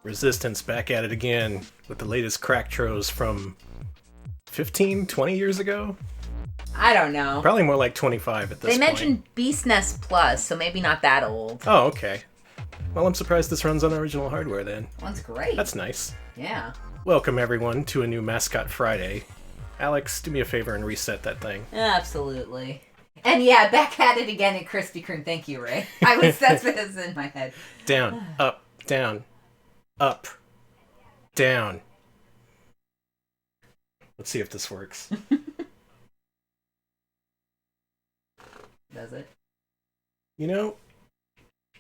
Resistance back at it again with the latest crack tros from 15, 20 years ago? I don't know. Probably more like 25 at this point. They mentioned SNES Plus, so maybe not that old. Oh, okay. Well, I'm surprised this runs on original hardware then. Well, that's great. That's nice. Yeah. Welcome, everyone, to a new Mascot Friday. Alex, do me a favor and reset that thing. Absolutely. And yeah, back at it again at Krispy Kreme. Thank you, Ray. That's what was in my head. Down, up, down, up, down. Let's see if this works. Does it? You know,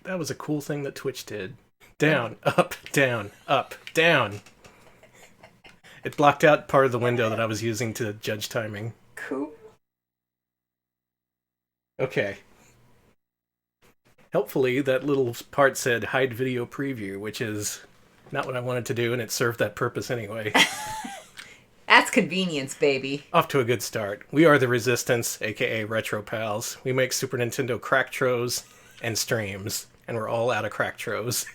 that was a cool thing that Twitch did. Down, up, down, up, down. It blocked out part of the window that I was using to judge timing. Cool. Okay. Helpfully, that little part said hide video preview, which is not what I wanted to do, and it served that purpose anyway. That's convenience, baby. Off to a good start. We are the Resistance, aka Retro Pals. We make Super Nintendo crack tros and streams, and we're all out of crack tros.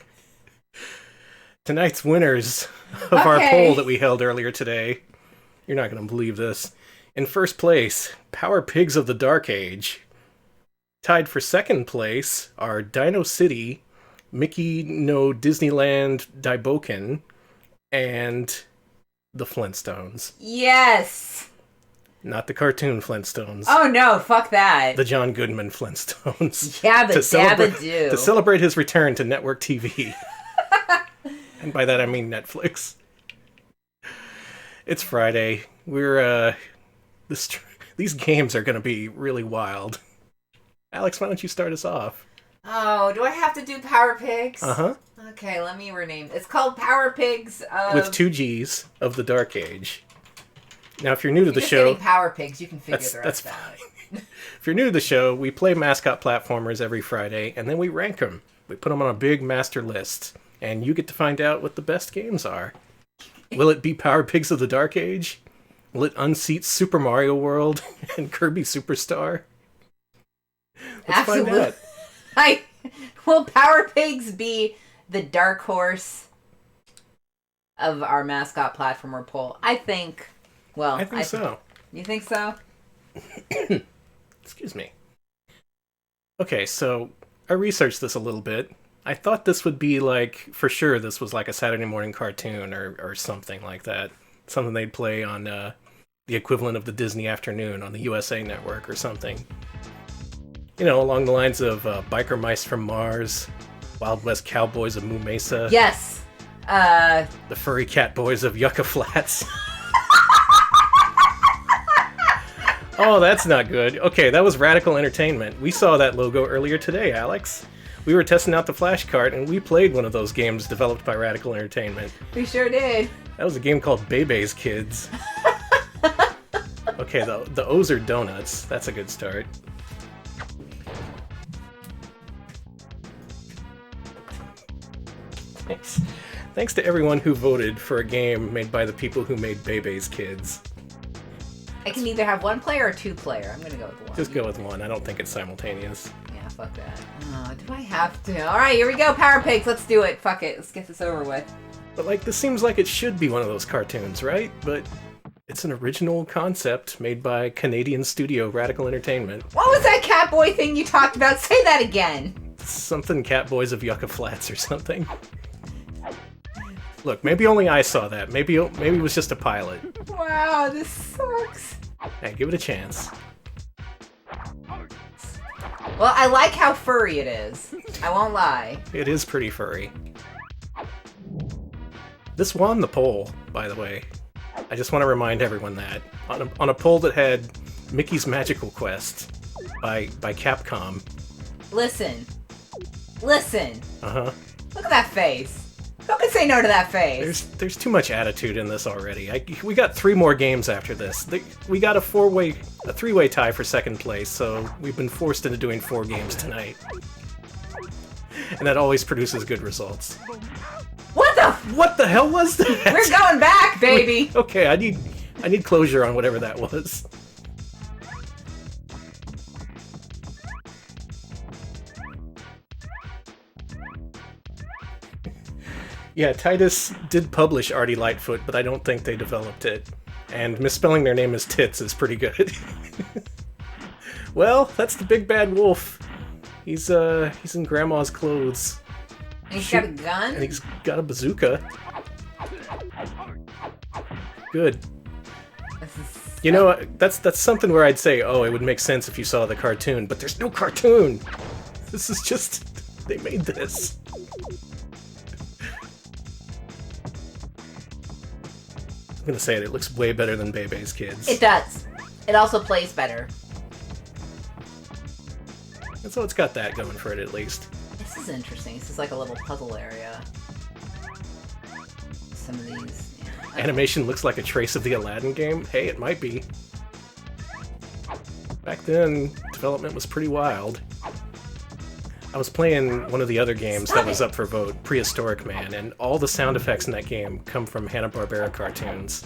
Tonight's winners of our poll that we held earlier today, you're not going to believe this. In first place, Power Pigs of the Dark Age. Tied for second place are Dino City, Mickey No Disneyland Daiboken, and the Flintstones. Yes! Not the cartoon Flintstones. Oh no, fuck that. The John Goodman Flintstones. Yabba dabba do. To celebrate his return to network TV. And by that I mean Netflix. It's Friday. These games are going to be really wild. Alex, why don't you start us off? Oh, do I have to do Power Pigs? Uh-huh. Okay, let me rename. It's called Power Pigs of... With 2 G's of the Dark Age. Now, if you're new to the just show... getting Power Pigs, you can figure the rest out. Fine. If you're new to the show, we play mascot platformers every Friday, and then we rank them. We put them on a big master list, and you get to find out what the best games are. Will it be Power Pigs of the Dark Age? Will it unseat Super Mario World and Kirby Superstar? Let's find out. Will Power Pigs be the dark horse of our mascot platformer poll? I think so. You think so? Excuse me. Okay, so I researched this a little bit. I thought this would be for sure this was like a Saturday morning cartoon or something like that. Something they'd play on the equivalent of the Disney Afternoon on the USA Network or something. You know, along the lines of Biker Mice from Mars, Wild West Cowboys of Moo Mesa. Yes. The Furry Cat Boys of Yucca Flats. Oh, that's not good. Okay, that was Radical Entertainment. We saw that logo earlier today, Alex. We were testing out the flash cart, and we played one of those games developed by Radical Entertainment. We sure did. That was a game called Bebe's Kids. Okay, the O's are donuts. That's a good start. Thanks to everyone who voted for a game made by the people who made Bebe's Kids. I can either have one player or 2 player. I'm gonna go with one. Just go with one. I don't think it's simultaneous. Yeah, fuck that. Oh, do I have to? Alright, here we go, Power Pigs. Let's do it. Fuck it. Let's get this over with. But this seems like it should be one of those cartoons, right? But it's an original concept made by Canadian studio Radical Entertainment. What was that Catboy thing you talked about? Say that again. Something Cat Boys of Yucca Flats or something. Look, maybe only I saw that. Maybe it was just a pilot. Wow, this sucks. Hey, give it a chance. Well, I like how furry it is. I won't lie. It is pretty furry. This won the poll, by the way. I just want to remind everyone that. On a poll that had Mickey's Magical Quest by Capcom. Listen. Uh-huh. Look at that face. Who can say no to that face? There's too much attitude in this already. We got 3 more games after this. We got a 3-way tie for second place, so we've been forced into doing 4 games tonight. And that always produces good results. What the hell was that? We're going back, baby. Okay, I need closure on whatever that was. Yeah, Titus did publish Artie Lightfoot, but I don't think they developed it. And misspelling their name as Tits is pretty good. Well, that's the big bad wolf. He's in Grandma's clothes. And he's got a gun? And he's got a bazooka. Good. You know, that's something where I'd say, oh, it would make sense if you saw the cartoon, but there's no cartoon! This is just... they made this. I'm gonna say it looks way better than Bebe's Kids. It does. It also plays better. And so it's got that going for it, at least. This is interesting. This is like a little puzzle area. Some of these... yeah. Animation looks like a trace of the Aladdin game. Hey, it might be. Back then, development was pretty wild. I was playing one of the other games that was up for vote, Prehistoric Man, and all the sound effects in that game come from Hanna-Barbera cartoons.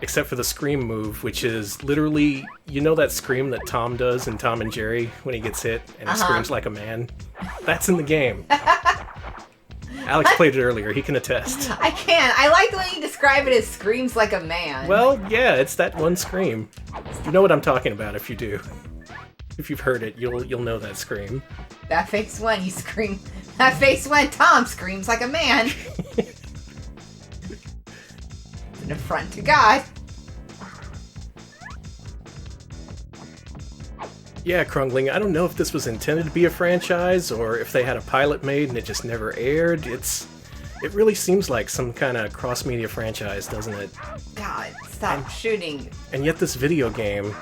Except for the scream move, which is literally, you know that scream that Tom does in Tom and Jerry when he gets hit and he screams like a man? That's in the game. Alex played it earlier, he can attest. I can. I like the way you describe it as screams like a man. Well, yeah, it's that one scream. You know what I'm talking about if you do. If you've heard it, you'll know that scream. That face when you scream. That face when Tom screams like a man. An affront to God. Yeah, Krungling, I don't know if this was intended to be a franchise or if they had a pilot made and it just never aired. It really seems like some kind of cross-media franchise, doesn't it? God, stop shooting. And yet this video game,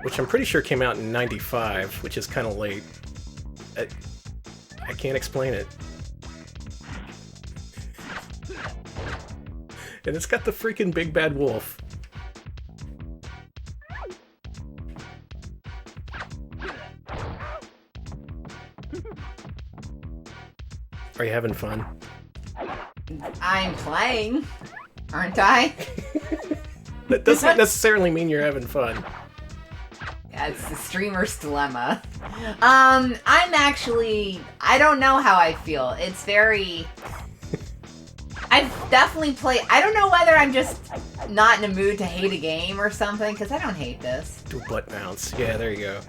which I'm pretty sure came out in '95, which is kind of late, I can't explain it. And it's got the freaking big bad wolf. Are you having fun? I'm playing, aren't I? That doesn't necessarily mean you're having fun. Yeah, it's the streamer's dilemma. I don't know how I feel. It's very... I've definitely played... I don't know whether I'm just not in a mood to hate a game or something, because I don't hate this. Do a butt bounce. Yeah, there you go.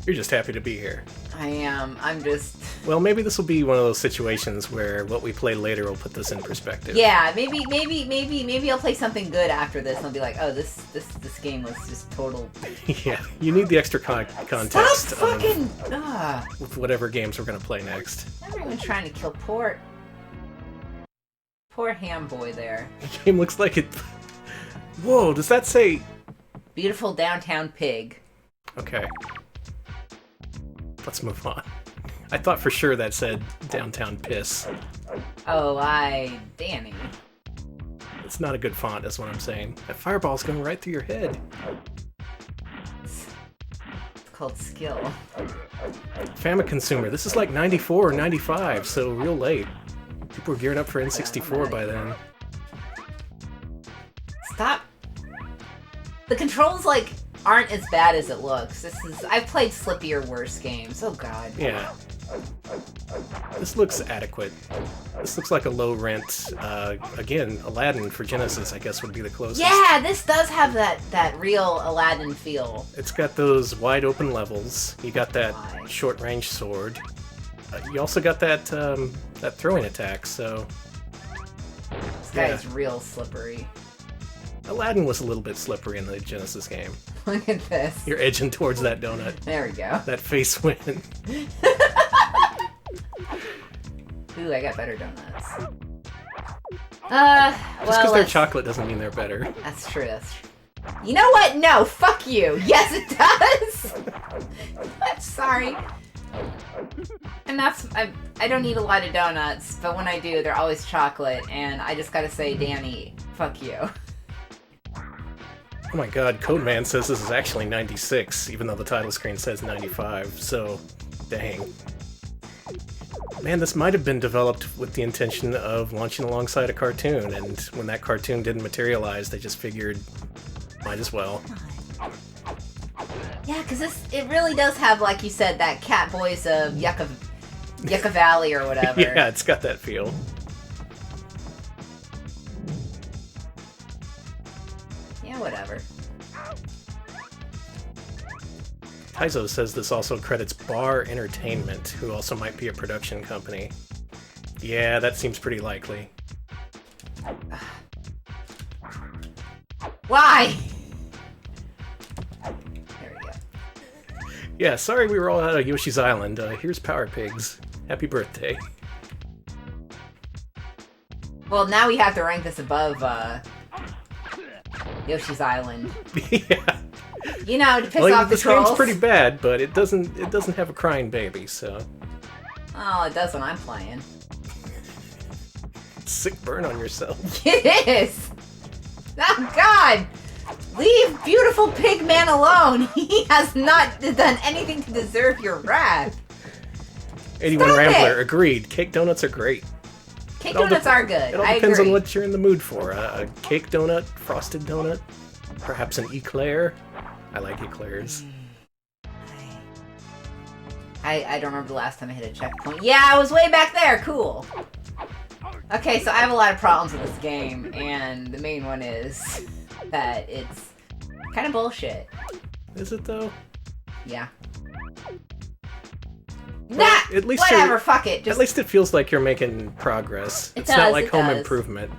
You're just happy to be here. I am. I'm just... Well, maybe this will be one of those situations where what we play later will put this in perspective. Yeah, maybe I'll play something good after this and I'll be like, oh, this game was just total... Yeah, you need the extra context. Stop fucking... with whatever games we're going to play next. Everyone's trying to kill poor ham boy there. The game looks like it... Whoa, does that say... Beautiful downtown pig. Okay. Let's move on. I thought for sure that said downtown piss. Oh, Danny. It's not a good font, is what I'm saying. That fireball's going right through your head. It's called skill. Famicom consumer. This is like 94 or 95, so real late. People were gearing up for N64 by then. Stop. The controls, like, aren't as bad as it looks. I've played slippier, worse games. Oh god. Yeah. This looks adequate. This looks like a low rent, again, Aladdin for Genesis, I guess would be the closest. Yeah, this does have that real Aladdin feel. It's got those wide open levels. You got that short range sword. You also got that that throwing attack, so... This guy's real slippery. Aladdin was a little bit slippery in the Genesis game. Look at this. You're edging towards that donut. There we go. That face win. Ooh, I got better donuts. Just because they're chocolate doesn't mean they're better. That's true, that's true. You know what? No, fuck you. Yes, it does. I'm sorry. And I don't eat a lot of donuts, but when I do, they're always chocolate, and I just gotta say, Danny, fuck you. Oh my god, Codeman says this is actually 96, even though the title screen says 95, so dang. Man, this might have been developed with the intention of launching alongside a cartoon, and when that cartoon didn't materialize, they just figured, might as well. Yeah, because it really does have, like you said, that Cat Boys of Yucca Valley or whatever. Yeah, it's got that feel. Yeah, whatever. Taizo says this also credits Bar Entertainment, who also might be a production company. Yeah, that seems pretty likely. Why? There we go. Yeah, sorry we were all out of Yoshi's Island. Here's Power Pigs. Happy birthday. Well, now we have to rank this above Yoshi's Island. Yeah. You know, to piss Well, off the this game's trolls. pretty bad, but it doesn't have a crying baby, so Oh, it does when I'm playing. sick burn on yourself. It is! Oh, God! Leave beautiful pig man alone! He has not done anything to deserve your wrath. 81 Stop Rambler it! agreed. Cake donuts are great. Cake It all donuts are good. It all I depends agree. on what you're in the mood for. A cake donut, frosted donut, perhaps an eclair. I like eclairs. I don't remember the last time I hit a checkpoint. Yeah, I was way back there. Cool. Okay, so I have a lot of problems with this game, and the main one is that it's kind of bullshit. Is it though? Yeah. Well, Nah! at least Whatever, you're- fuck it. Just... At least it feels like you're making progress. It It's not does, like it Home does. Improvement.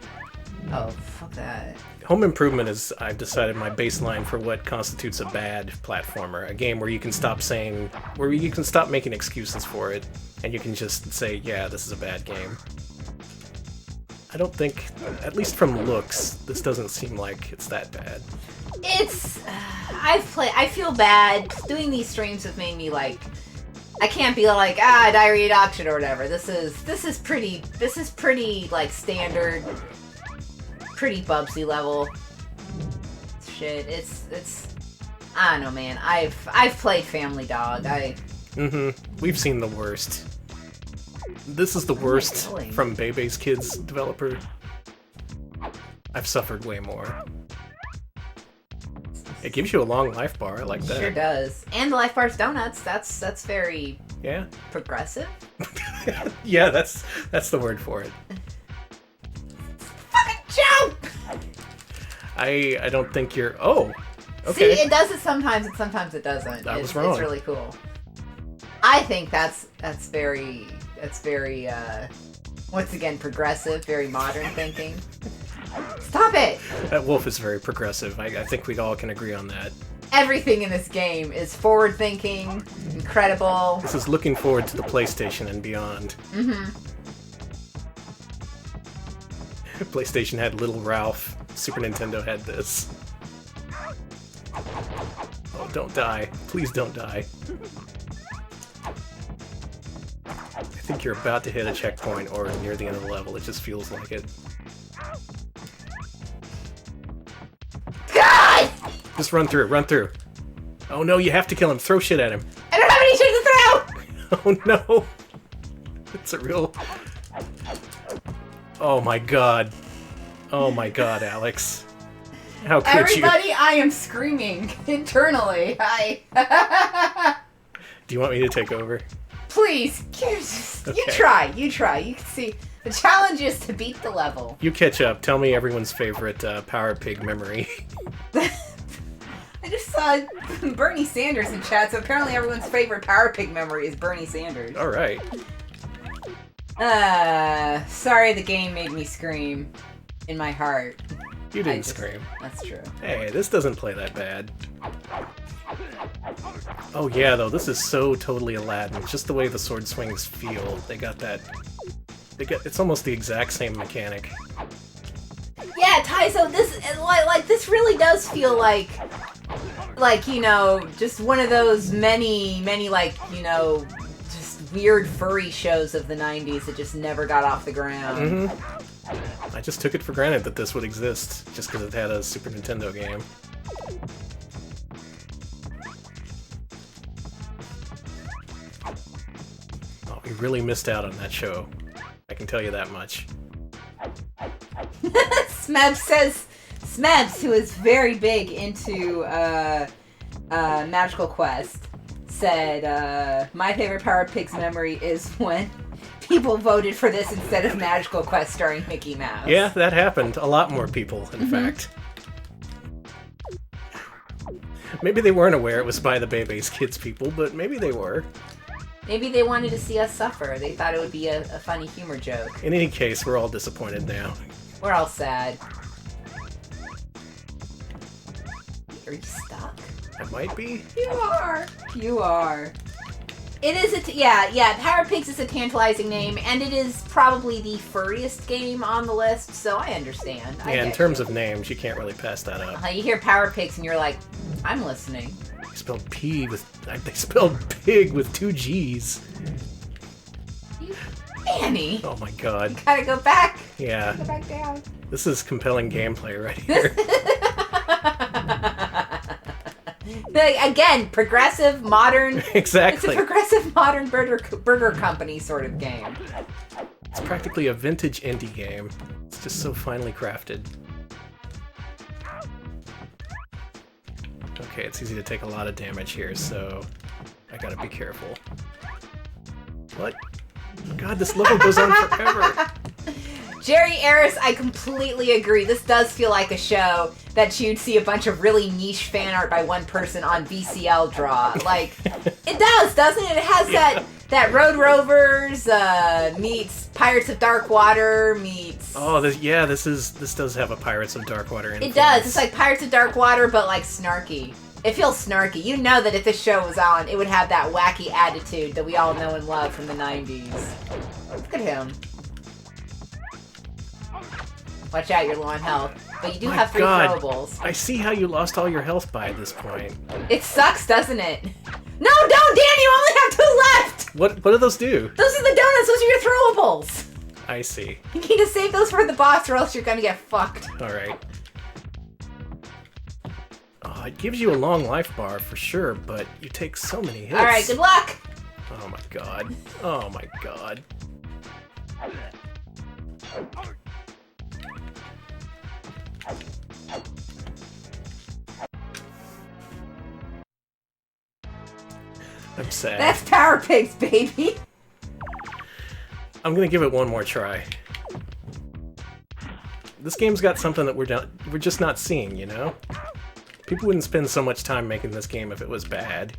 Oh, fuck that. Home Improvement is, I've decided, my baseline for what constitutes a bad platformer. A game where you can stop making excuses for it, and you can just say, yeah, this is a bad game. I don't think, at least from looks, this doesn't seem like it's that bad. It's... I feel bad. Doing these streams have made me, like... I can't be like, diarrhea adoption or whatever. This is pretty, like, standard... Pretty Bubsy level shit. It's I don't know, man. I've played Family Dog. We've seen the worst. This is the worst going? from Bebe's Kids developer. I've suffered way more. It gives you a long life bar. I like that. Sure does. And the Life Bar's Donuts. That's very Yeah. progressive. Yeah, that's the word for it. Fucking joke! I don't think you're. Oh. Okay. See, it does it sometimes, and sometimes it doesn't. I was wrong. It's really cool. I think that's very once again progressive, very modern thinking. Stop it! That wolf is very progressive. I think we all can agree on that. Everything in this game is forward thinking, incredible. This is looking forward to the PlayStation and beyond. Mm-hmm. PlayStation had Little Ralph. Super Nintendo had this. Oh, don't die. Please don't die. I think you're about to hit a checkpoint or near the end of the level. It just feels like it. God! Just run through, run through. Oh no, you have to kill him. Throw shit at him. I don't have any shit to throw! Oh no. It's a real... Oh my god. Oh my god, Alex. How could Everybody, I am screaming internally. Do you want me to take over? Please, you Okay. try. You can see. The challenge is to beat the level. You catch up. Tell me everyone's favorite Power Pig memory. I just saw Bernie Sanders in chat, so apparently everyone's favorite Power Pig memory is Bernie Sanders. Alright. Sorry the game made me scream in my heart. You didn't scream. That's true. Hey, this doesn't play that bad. Oh yeah, though, this is so totally Aladdin. Just the way the sword swings feel. They got that... It's almost the exact same mechanic. Yeah, Taizo, this this really does feel like you know, just one of those many like, you know, just weird furry shows of the 90s that just never got off the ground. Mm-hmm. I just took it for granted that this would exist, just because it had a Super Nintendo game. Oh, we really missed out on that show. I can tell you that much. Smebs, who is very big into Magical Quest said, my favorite Power Pigs memory is when people voted for this instead of Magical Quest starring Mickey Mouse. Yeah, that happened. A lot more people, in fact. Maybe they weren't aware it was by the Bebe's Kids people, but maybe they were. Maybe they wanted to see us suffer. They thought it would be a funny humor joke. In any case, we're all disappointed now. We're all sad. Are you stuck? I might be. You are. You are. It is yeah. Power Pigs is a tantalizing name, and it is probably the furriest game on the list, so I understand. Yeah, in terms of names, you can't really pass that up. You hear Power Pigs, and you're like, I'm listening. They spelled they spelled pig with 2 G's. Annie. Oh my god. You gotta go back. Yeah. Go back down. This is compelling gameplay right here. Again, progressive, modern. Exactly. It's a progressive, modern burger company sort of game. It's practically a vintage indie game. It's just so finely crafted. Okay, it's easy to take a lot of damage here, so I gotta be careful. What? God, this level goes on forever. Jerry Ayres, I completely agree. This does feel like a show that you'd see a bunch of really niche fan art by one person on VCL draw. Like, it does, doesn't it? It has that Road Rovers meets Pirates of Dark Water meets... Oh, this does have a Pirates of Dark Water influence. It does. It's like Pirates of Dark Water, but like snarky. It feels snarky. You know that if this show was on, it would have that wacky attitude that we all know and love from the 90s. Look at him. Watch out, you're low on health. But you do have 3 throwables. I see how you lost all your health by this point. It sucks, doesn't it? No, don't, Dan! You only have 2 left! What do those do? Those are the donuts. Those are your throwables. I see. You need to save those for the boss or else you're gonna get fucked. Alright. Oh, it gives you a long life bar for sure, but you take so many hits. Alright, good luck! Oh my god. Oh my god. I'm sad. That's Power Pigs, baby! I'm gonna give it one more try. This game's got something that we're just not seeing, you know? People wouldn't spend so much time making this game if it was bad.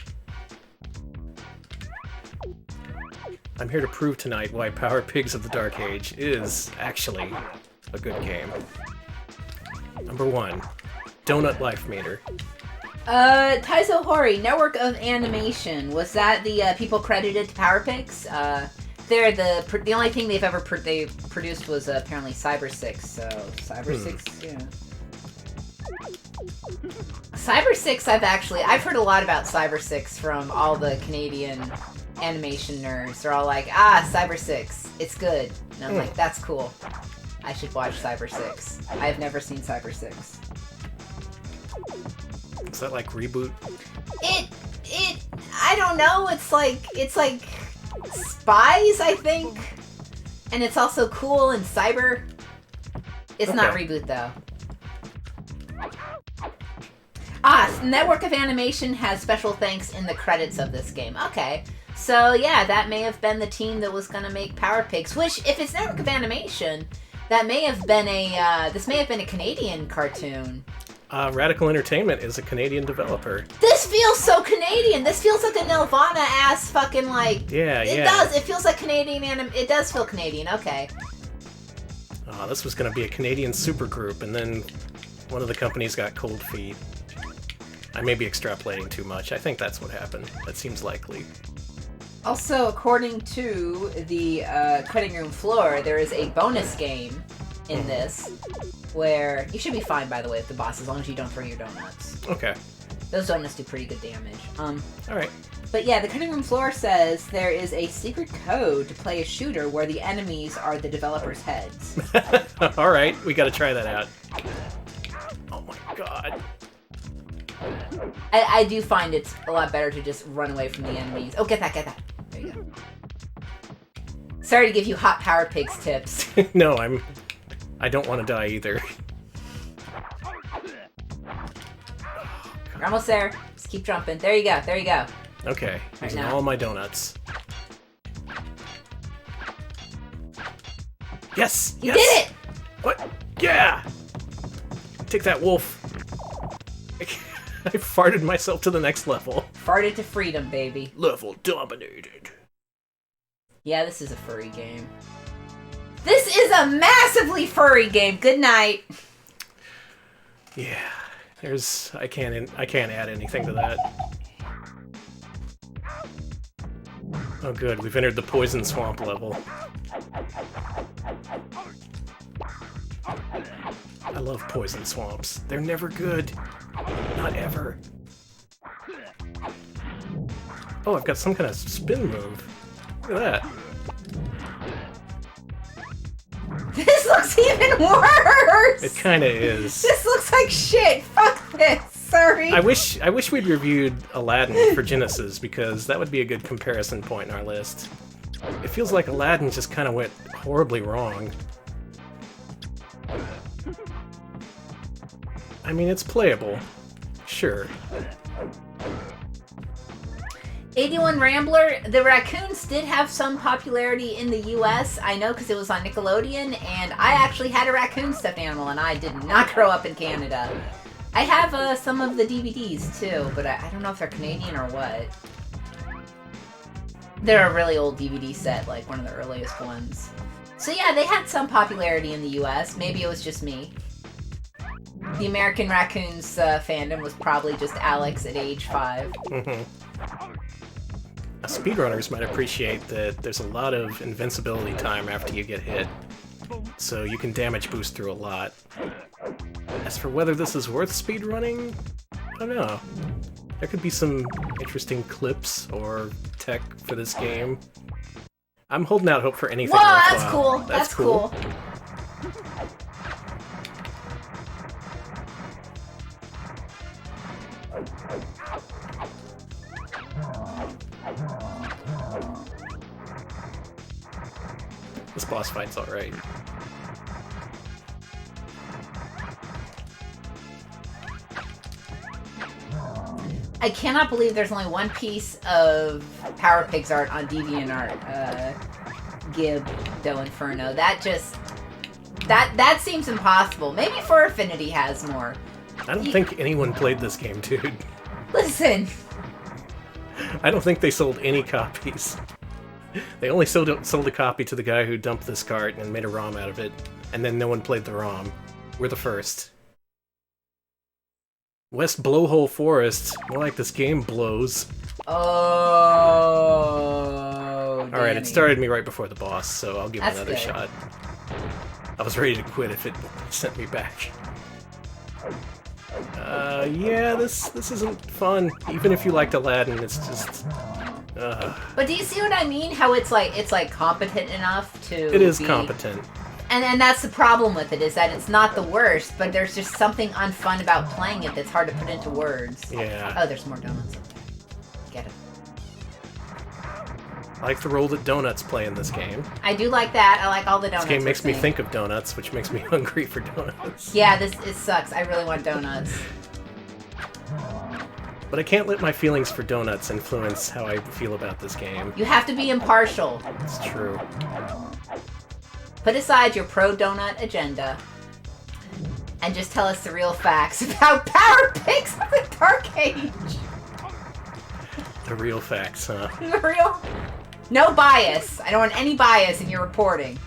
I'm here to prove tonight why Power Pigs of the Dark Age is actually a good game. Number 1, Donut Life Meter. Taizo Hori, Network of Animation. Was that the people credited to Power Pigs? They're the only thing they've ever they produced was apparently Cyber 6. So Cyber 6, yeah. Cyber 6, I've heard a lot about Cyber 6 from all the Canadian animation nerds. They're all like, Cyber 6, it's good. And I'm like, that's cool. I should watch Cyber 6. I've never seen Cyber 6. Is that like Reboot? I don't know. It's like spies, I think. And it's also cool and cyber. It's not Reboot though. Network of Animation has special thanks in the credits of this game. Okay. So yeah, that may have been the team that was gonna make Power Pigs, which if it's Network of Animation, that may have been this may have been a Canadian cartoon. Radical Entertainment is a Canadian developer. This feels so Canadian. This feels like a Nelvana-ass fucking like... Yeah, It does. It feels like Canadian It does feel Canadian. Okay. This was going to be a Canadian supergroup, and then one of the companies got cold feet. I may be extrapolating too much. I think that's what happened. That seems likely. Also, according to the cutting room floor, there is a bonus game in this where you should be fine, by the way, with the boss, as long as you don't throw your donuts. Okay. Those donuts do pretty good damage. Alright. But yeah, the cutting room floor says there is a secret code to play a shooter where the enemies are the developers' heads. Alright, we gotta try that out. Oh my god. I do find it's a lot better to just run away from the enemies. Oh, get that. There you go. Sorry to give you hot Power Pigs tips. No, I don't want to die either. You're almost there. Just keep jumping. There you go. There you go. Okay, using now. all my donuts. Yes! You yes! did it! What? Yeah! Take that, wolf. I farted myself to the next level. Farted to freedom, baby. Level dominated. Yeah, this is a furry game. This is a massively furry game. Good night. Yeah, I can't add anything to that. Oh good, we've entered the poison swamp level. I love poison swamps. They're never good. Not ever. Oh, I've got some kind of spin move. Look at that. This looks even worse! It kinda is. This looks like shit! Fuck this! Sorry. I wish we'd reviewed Aladdin for Genesis, because that would be a good comparison point in our list. It feels like Aladdin just kind of went horribly wrong. I mean, it's playable. Sure. 81 Rambler, the raccoons did have some popularity in the US, I know because it was on Nickelodeon, and I actually had a raccoon stuffed animal, and I did not grow up in Canada. I have some of the DVDs too, but I don't know if they're Canadian or what. They're a really old DVD set, like one of the earliest ones. So yeah, they had some popularity in the US, maybe it was just me. The American Raccoons fandom was probably just Alex at age 5. Speedrunners might appreciate that there's a lot of invincibility time after you get hit, so you can damage boost through a lot. As for whether this is worth speedrunning, I don't know. There could be some interesting clips or tech for this game. I'm holding out hope for anything. Whoa, worthwhile. that's cool. That's cool. This boss fight's alright. I cannot believe there's only one piece of Power Pigs art on DeviantArt. Gib Do Inferno. That just... That seems impossible. Maybe For Affinity has more. I don't think anyone played this game, dude. Listen. I don't think they sold any copies. They only sold a copy to the guy who dumped this cart and made a ROM out of it, and then no one played the ROM. We're the first. West Blowhole Forest. More like this game blows. Oh. Alright, it started me right before the boss, so I'll give it another good. shot. I was ready to quit if it sent me back. Yeah, this isn't fun. Even if you liked Aladdin, it's just... But do you see what I mean? How it's like competent enough to It is be... competent. And that's the problem with it, is that it's not the worst, but there's just something unfun about playing it that's hard to put into words. Yeah. Oh, there's more donuts. Get it. I like the role that donuts play in this game. I do like that. I like all the donuts. This game makes me we're think of donuts, which makes me hungry for donuts. Yeah, it sucks. I really want donuts. But I can't let my feelings for donuts influence how I feel about this game. You have to be impartial. It's true. Put aside your pro-donut agenda and just tell us the real facts about Power Pigs of the Dark Age. The real facts, huh? No bias. I don't want any bias in your reporting.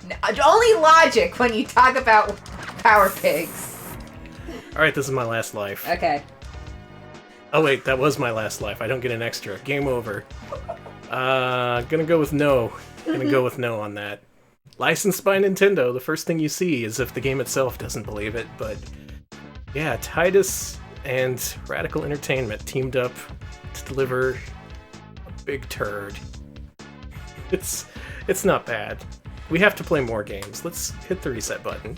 Only logic when you talk about Power Pigs. Alright, this is my last life. Okay. Oh wait, that was my last life. I don't get an extra. Game over. Gonna go with no. Gonna go with no on that. Licensed by Nintendo, the first thing you see is if the game itself doesn't believe it, but... Yeah, Tidus and Radical Entertainment teamed up to deliver a big turd. It's not bad. We have to play more games. Let's hit the reset button.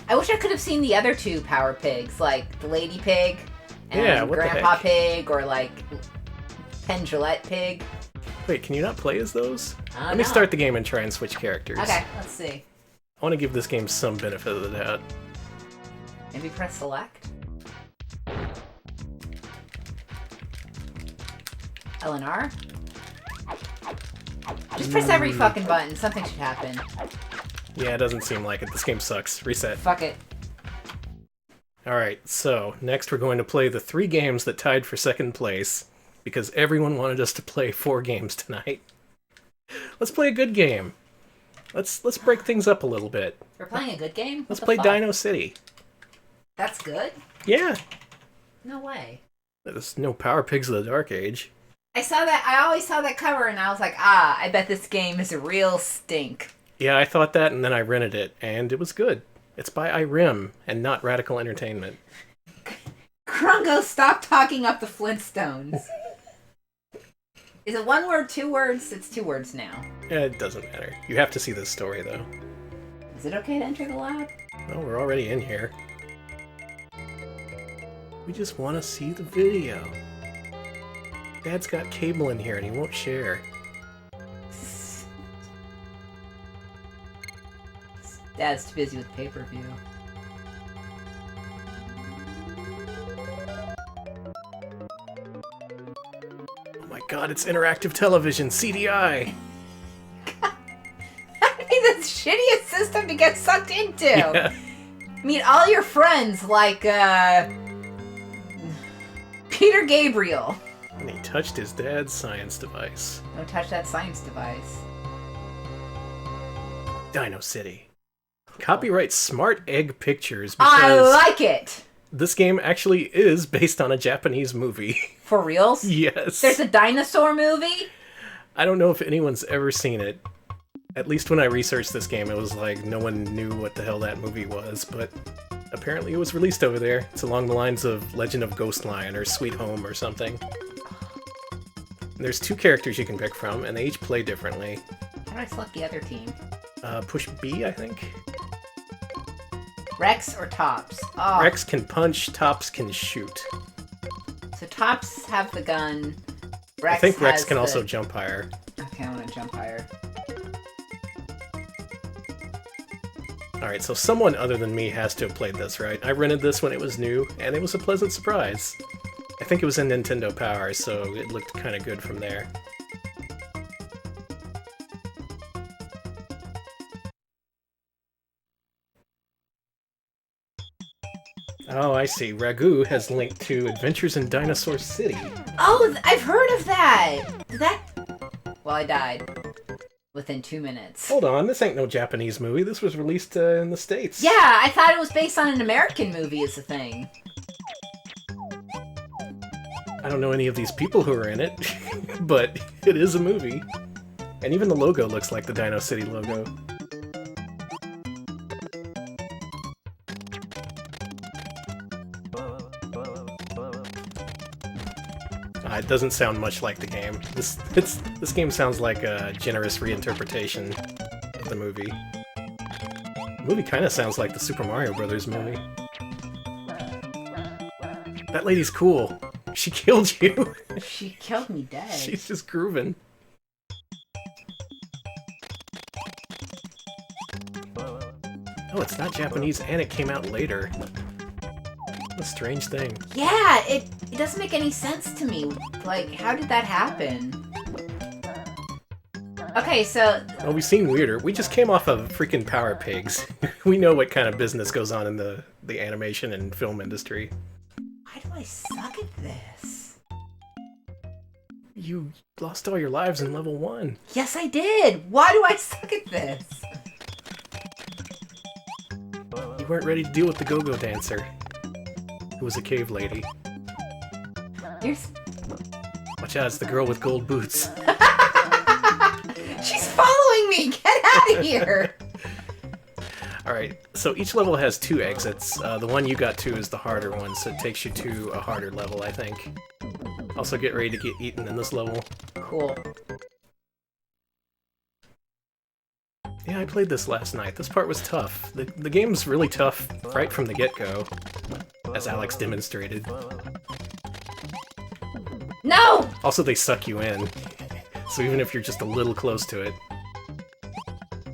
I wish I could have seen the other two Power Pigs, like the Lady Pig and Yeah, what the Grandpa heck? Pig, or like Pendulette Pig. Wait, can you not play as those? I Let me know. start the game and try and switch characters. Okay, let's see. I want to give this game some benefit of the doubt. Maybe press select. LNR? Just press every fucking button. Something should happen. Yeah, it doesn't seem like it. This game sucks. Reset. Fuck it. Alright, so next we're going to play the 3 games that tied for second place, because everyone wanted us to play 4 games tonight. Let's play a good game. Let's break things up a little bit. We're playing a good game? Let's play Dino City. That's good? Yeah. No way. There's no Power Pigs of the Dark Age. I saw that. I always saw that cover and I was like, ah, I bet this game is a real stink. Yeah, I thought that and then I rented it, and it was good. It's by IRIM and not Radical Entertainment. Krungo, stop talking up the Flintstones. Is it 1 word, 2 words? It's 2 words now. It doesn't matter. You have to see this story, though. Is it okay to enter the lab? No, we're already in here. We just want to see the video. Dad's got cable in here and he won't share. Dad's too busy with pay-per-view. Oh my god, it's interactive television, CDI! That'd be the shittiest system to get sucked into! Yeah. Meet all your friends like, Peter Gabriel. And he touched his dad's science device. Don't touch that science device. Dino City. Copyright Smart Egg Pictures I because like it! this game actually is based on a Japanese movie. For reals? Yes. There's a dinosaur movie? I don't know if anyone's ever seen it. At least when I researched this game, it was like no one knew what the hell that movie was, but apparently it was released over there. It's along the lines of Legend of Ghostline or Sweet Home or something. And there's 2 characters you can pick from, and they each play differently. How do I select the other team? Push B, I think? Rex or Tops? Oh. Rex can punch, Tops can shoot. So Tops have the gun. I think Rex has can the... also jump higher. Okay, I want to jump higher. Alright, so someone other than me has to have played this, right? I rented this when it was new, and it was a pleasant surprise. I think it was in Nintendo Power, so it looked kind of good from there. Oh, I see. Ragu has linked to Adventures in Dinosaur City. Oh, I've heard of that! Did that... Well, I died. Within 2 minutes. Hold on, this ain't no Japanese movie. This was released in the States. Yeah, I thought it was based on an American movie is the thing. I don't know any of these people who are in it, but it is a movie. And even the logo looks like the Dino City logo. It doesn't sound much like the game. This game sounds like a generous reinterpretation of the movie. The movie kind of sounds like the Super Mario Brothers movie. That lady's cool. She killed you. She killed me dead. She's just grooving. Oh, it's not Japanese and it came out later. What a strange thing. Yeah, it doesn't make any sense to me. Like, how did that happen? Okay, so... Well, we've seen weirder. We just came off of freaking Power Pigs. We know what kind of business goes on in the animation and film industry. Why do I suck at this? You lost all your lives in level 1. Yes, I did! Why do I suck at this? You weren't ready to deal with the go-go dancer, who was a cave lady. Watch out, it's the girl with gold boots. She's following me! Get out of here! Alright, so each level has 2 exits. The one you got to is the harder one, so it takes you to a harder level, I think. Also get ready to get eaten in this level. Cool. Yeah, I played this last night. This part was tough. The game's really tough right from the get-go, as Alex demonstrated. No! Also, they suck you in. So even if you're just a little close to it.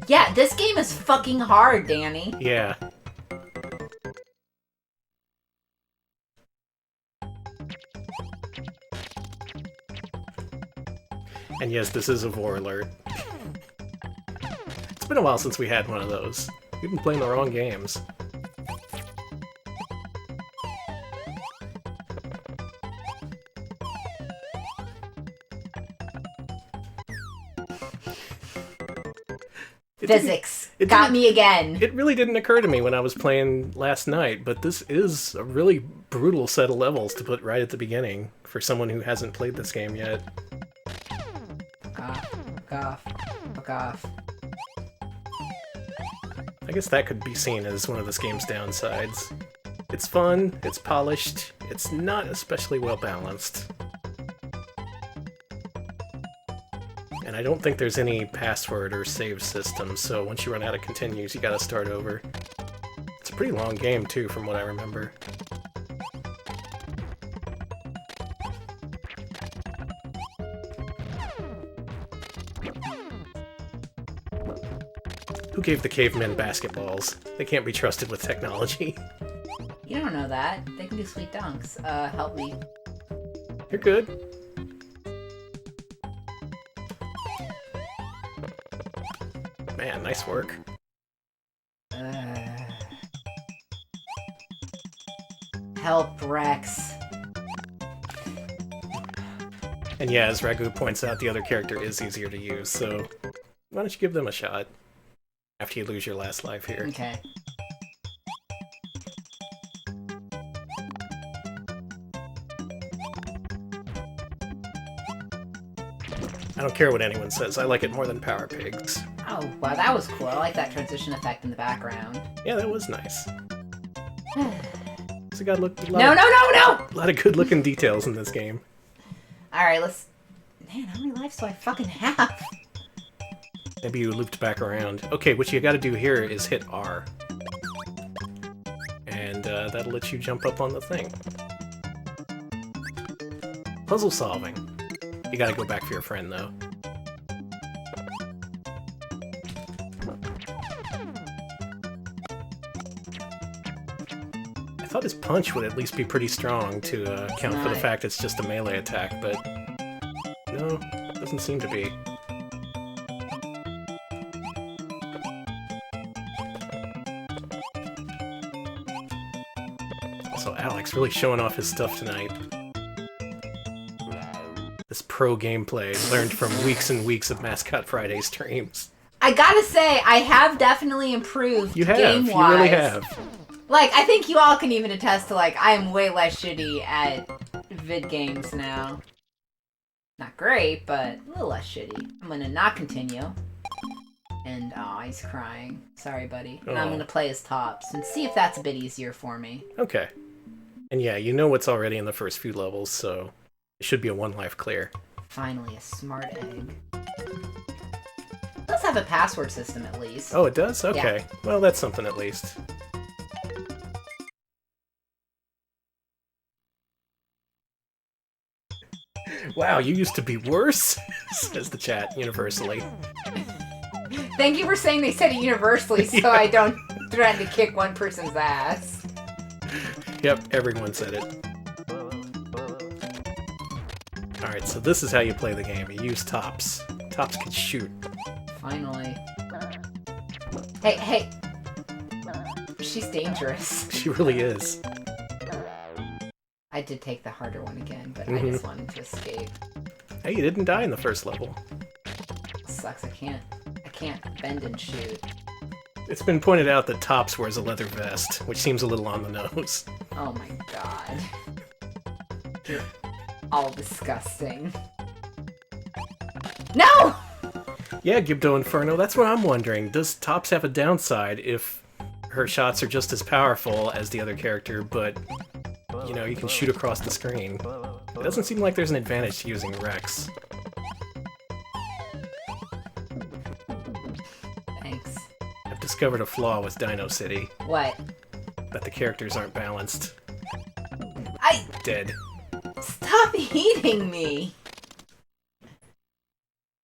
Yeah, this game is fucking hard, Danny. Yeah. And yes, this is a vor alert. It's been a while since we had one of those. We've been playing the wrong games. Physics got me again. It really didn't occur to me when I was playing last night, but this is a really brutal set of levels to put right at the beginning for someone who hasn't played this game yet. Fuck off. Fuck off. Fuck off. I guess that could be seen as one of this game's downsides. It's fun, it's polished, it's not especially well balanced. And I don't think there's any password or save system, so once you run out of continues, you gotta start over. It's a pretty long game, too, from what I remember. Who gave the cavemen basketballs? They can't be trusted with technology. You don't know that. They can do sweet dunks. Help me. You're good. Man, nice work. Help, Rex. And yeah, as Ragu points out, the other character is easier to use, so why don't you give them a shot after you lose your last life here. Okay. I don't care what anyone says, I like it more than Power Pigs. Oh, wow, that was cool. I like that transition effect in the background. Yeah, that was nice. So got No, no, no, no! A lot of good looking details in this game. Alright, let's... Man, how many lives do I fucking have? Maybe you looped back around. Okay, what you gotta do here is hit R. And that'll let you jump up on the thing. Puzzle solving. You gotta go back for your friend, though. I thought his punch would at least be pretty strong to account for the fact it's just a melee attack, but no, doesn't seem to be. Also, Alex really showing off his stuff tonight. This pro gameplay learned from weeks and weeks of Mascot Friday streams. I gotta say, I have definitely improved You have, game-wise. you really have. Like, I think you all can even attest to, like, I am way less shitty at vid games now. Not great, but a little less shitty. I'm gonna not continue. And, oh, he's crying. Sorry, buddy. And I'm gonna play as Tops and see if that's a bit easier for me. Okay. And yeah, you know what's already in the first few levels, so it should be a one-life clear. Finally, a smart egg. It does have a password system, at least. Oh, it does? Okay. Yeah. Well, that's something at least. Wow, you used to be worse, says the chat universally. Thank you for saying they said it universally so I don't threaten to kick one person's ass. Yep, everyone said it. Alright, so this is how you play the game. You use Tops. Tops can shoot. Finally. Hey, hey. She's dangerous. She really is. I did take the harder one again, but I just wanted to escape. Hey, you didn't die in the first level. Sucks, I can't bend and shoot. It's been pointed out that Tops wears a leather vest, which seems a little on the nose. Oh my god. You're all disgusting. No! Yeah, Gibdo Inferno, that's what I'm wondering. Does Tops have a downside if her shots are just as powerful as the other character, but, you know, you can shoot across the screen? It doesn't seem like there's an advantage to using Rex. Thanks. I've discovered a flaw with Dino City. What? That the characters aren't balanced. Dead. Stop eating me!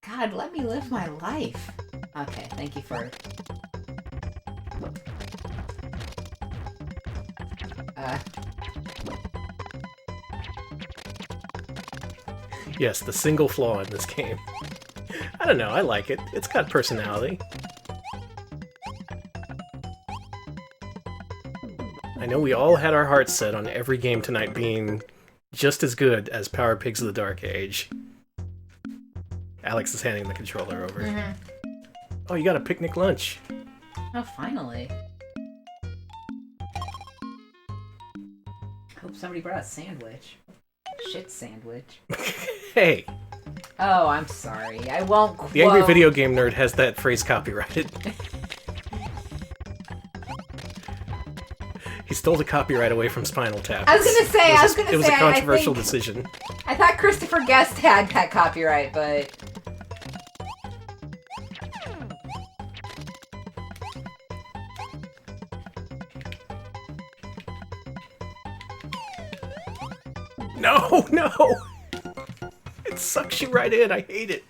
God, let me live my life. Okay, thank you for... Yes, the single flaw in this game. I don't know, I like it. It's got personality. I know we all had our hearts set on every game tonight being just as good as Power Pigs of the Dark Age. Alex is handing the controller over. Mm-hmm. Oh, you got a picnic lunch. Oh, finally. Hope somebody brought a sandwich. Shit sandwich. Hey! Oh, I'm sorry. I won't quote... The Angry Video Game Nerd has that phrase copyrighted. He stole the copyright away from Spinal Tap. I was gonna say, It was a controversial decision. I thought Christopher Guest had that copyright, but... No, no! It sucks you right in, I hate it.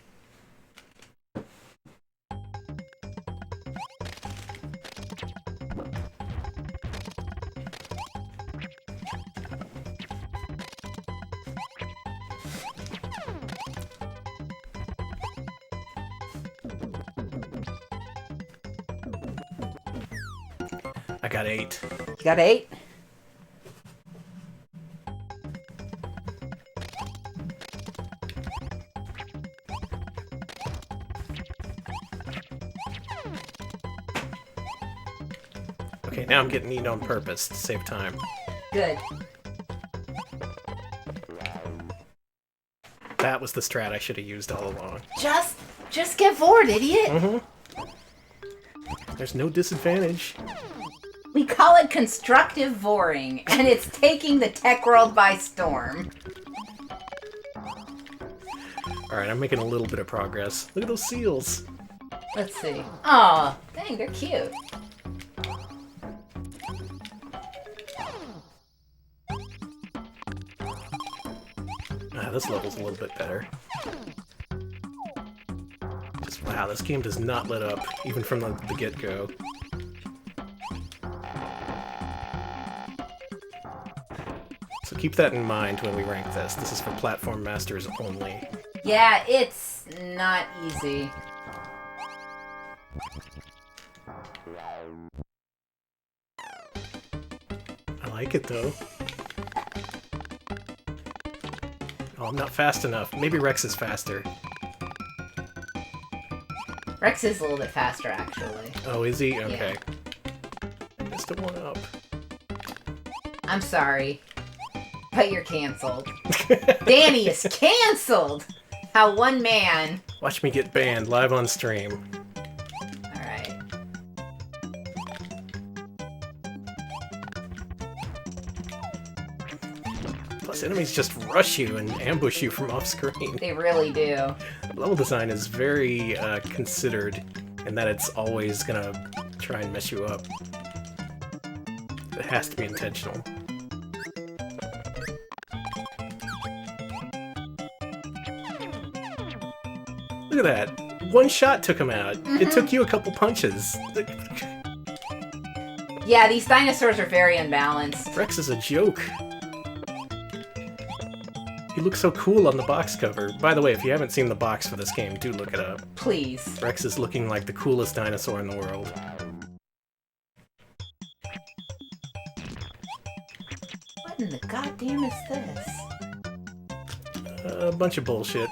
I got 8. You got 8? Okay, now I'm getting eaten on purpose to save time. Good. That was the strat I should have used all along. Just get forward, idiot! Mm-hmm. There's no disadvantage. We call it constructive voring, and it's taking the tech world by storm. Alright, I'm making a little bit of progress. Look at those seals. Let's see. Aw, dang, they're cute. This level's a little bit better. Just, wow, this game does not let up, even from the get-go. So keep that in mind when we rank this. This is for Platform Masters only. Yeah, it's not easy. I like it, though. Oh, I'm not fast enough. Maybe Rex is faster. Rex is a little bit faster, actually. Oh, is he? Okay. I missed a 1-up. I'm sorry, but you're canceled. Danny is canceled! How one man... Watch me get banned live on stream. Alright. Plus, enemies just rush you and ambush you from off-screen. They really do. Level design is very considered in that it's always gonna try and mess you up. It has to be intentional. Look at that. One shot took him out. Mm-hmm. It took you a couple punches. Yeah, these dinosaurs are very unbalanced. Rex is a joke. He looks so cool on the box cover. By the way, if you haven't seen the box for this game, do look it up. Please. Rex is looking like the coolest dinosaur in the world. What in the goddamn is this? A bunch of bullshit.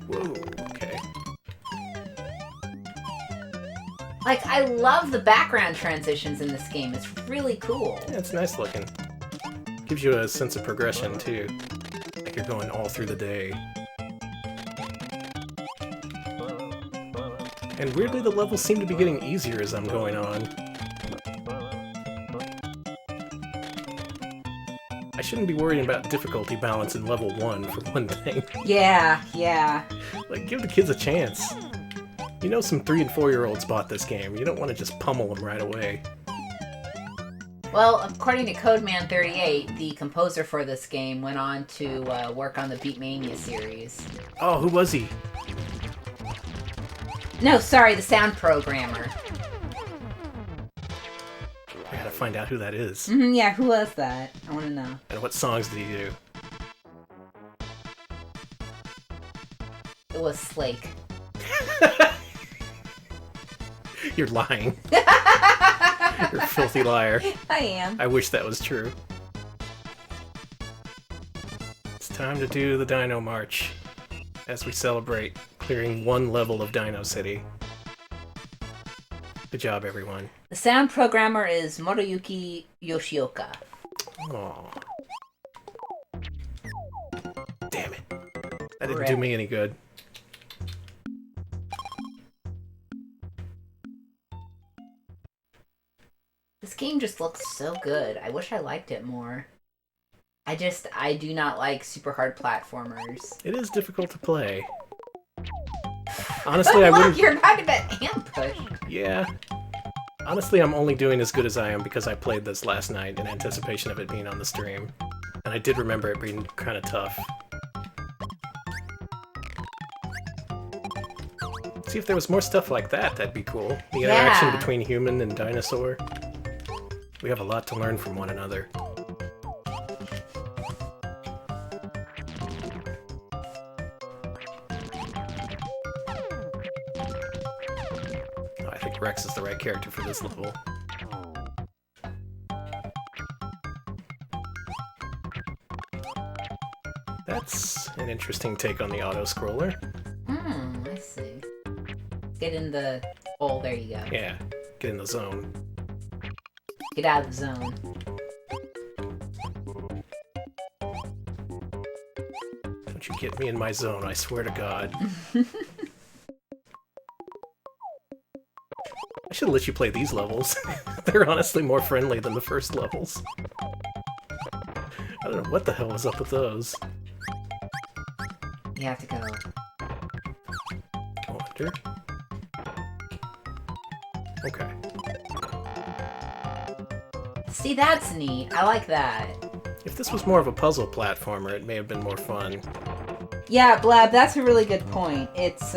Whoa, okay. Like, I love the background transitions in this game. It's really cool. Yeah, it's nice looking. Gives you a sense of progression, too. Like you're going all through the day. And weirdly, the levels seem to be getting easier as I'm going on. I shouldn't be worrying about difficulty balance in level 1, for one thing. Yeah, yeah. Like, give the kids a chance. You know some 3- and 4-year-olds bought this game. You don't want to just pummel them right away. Well, according to Codeman38, the composer for this game went on to work on the Beatmania series. Oh, who was he? No, sorry, the sound programmer. I gotta find out who that is. Yeah, who was that? I want to know. And what songs did he do? It was Slake. You're lying. You're a filthy liar. I am. I wish that was true. It's time to do the Dino March as we celebrate clearing one level of Dino City. Good job, everyone. The sound programmer is Moriyuki Yoshioka. Aww. Damn it. That didn't do me any good. This game just looks so good. I wish I liked it more. I do not like super hard platformers. It is difficult to play. Honestly, I wouldn't... You're about to get ambushed. Yeah. Honestly, I'm only doing as good as I am because I played this last night in anticipation of it being on the stream. And I did remember it being kind of tough. See, if there was more stuff like that, that'd be cool. The interaction between human and dinosaur. We have a lot to learn from one another. I think Rex is the right character for this level. That's an interesting take on the auto-scroller. I see. Get in the... Oh, there you go. Yeah, get in the zone. Get out of the zone. Don't you get me in my zone, I swear to God. I should let you play these levels. They're honestly more friendly than the first levels. I don't know what the hell was up with those. You have to go. Go under? Okay. See, that's neat. I like that. If this was more of a puzzle platformer, it may have been more fun. Yeah, Blab, that's a really good point. It's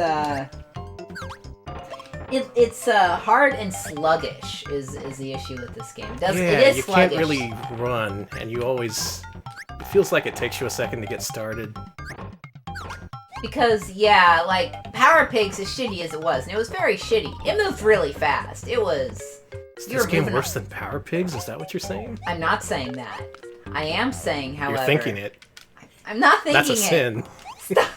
hard and sluggish is the issue with this game. It is you sluggish. can't really run, and you always... It feels like it takes you a second to get started. Because, yeah, like, Power Pigs, as shitty as it was, and it was very shitty, it moved really fast. It was... Is this game worse than Power Pigs? Is that what you're saying? I'm not saying that. I am saying, however... You're thinking it. I'm not thinking it. That's a sin. Stop.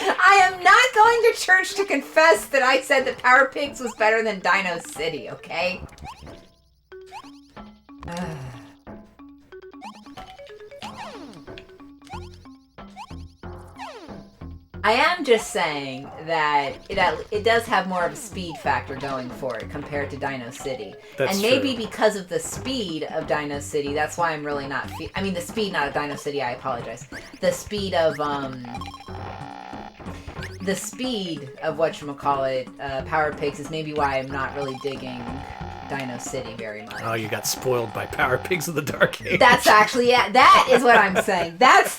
I am not going to church to confess that I said that Power Pigs was better than Dino City, okay? I am just saying that it does have more of a speed factor going for it compared to Dino City. That's and maybe true. because of the speed of Dino City, that's why I'm really not... I mean, the speed, not of Dino City, I apologize. The speed of, whatchamacallit, Power Pigs is maybe why I'm not really digging Dino City very much. Oh, you got spoiled by Power Pigs of the Dark Age. That's actually... Yeah, that is what I'm saying. That's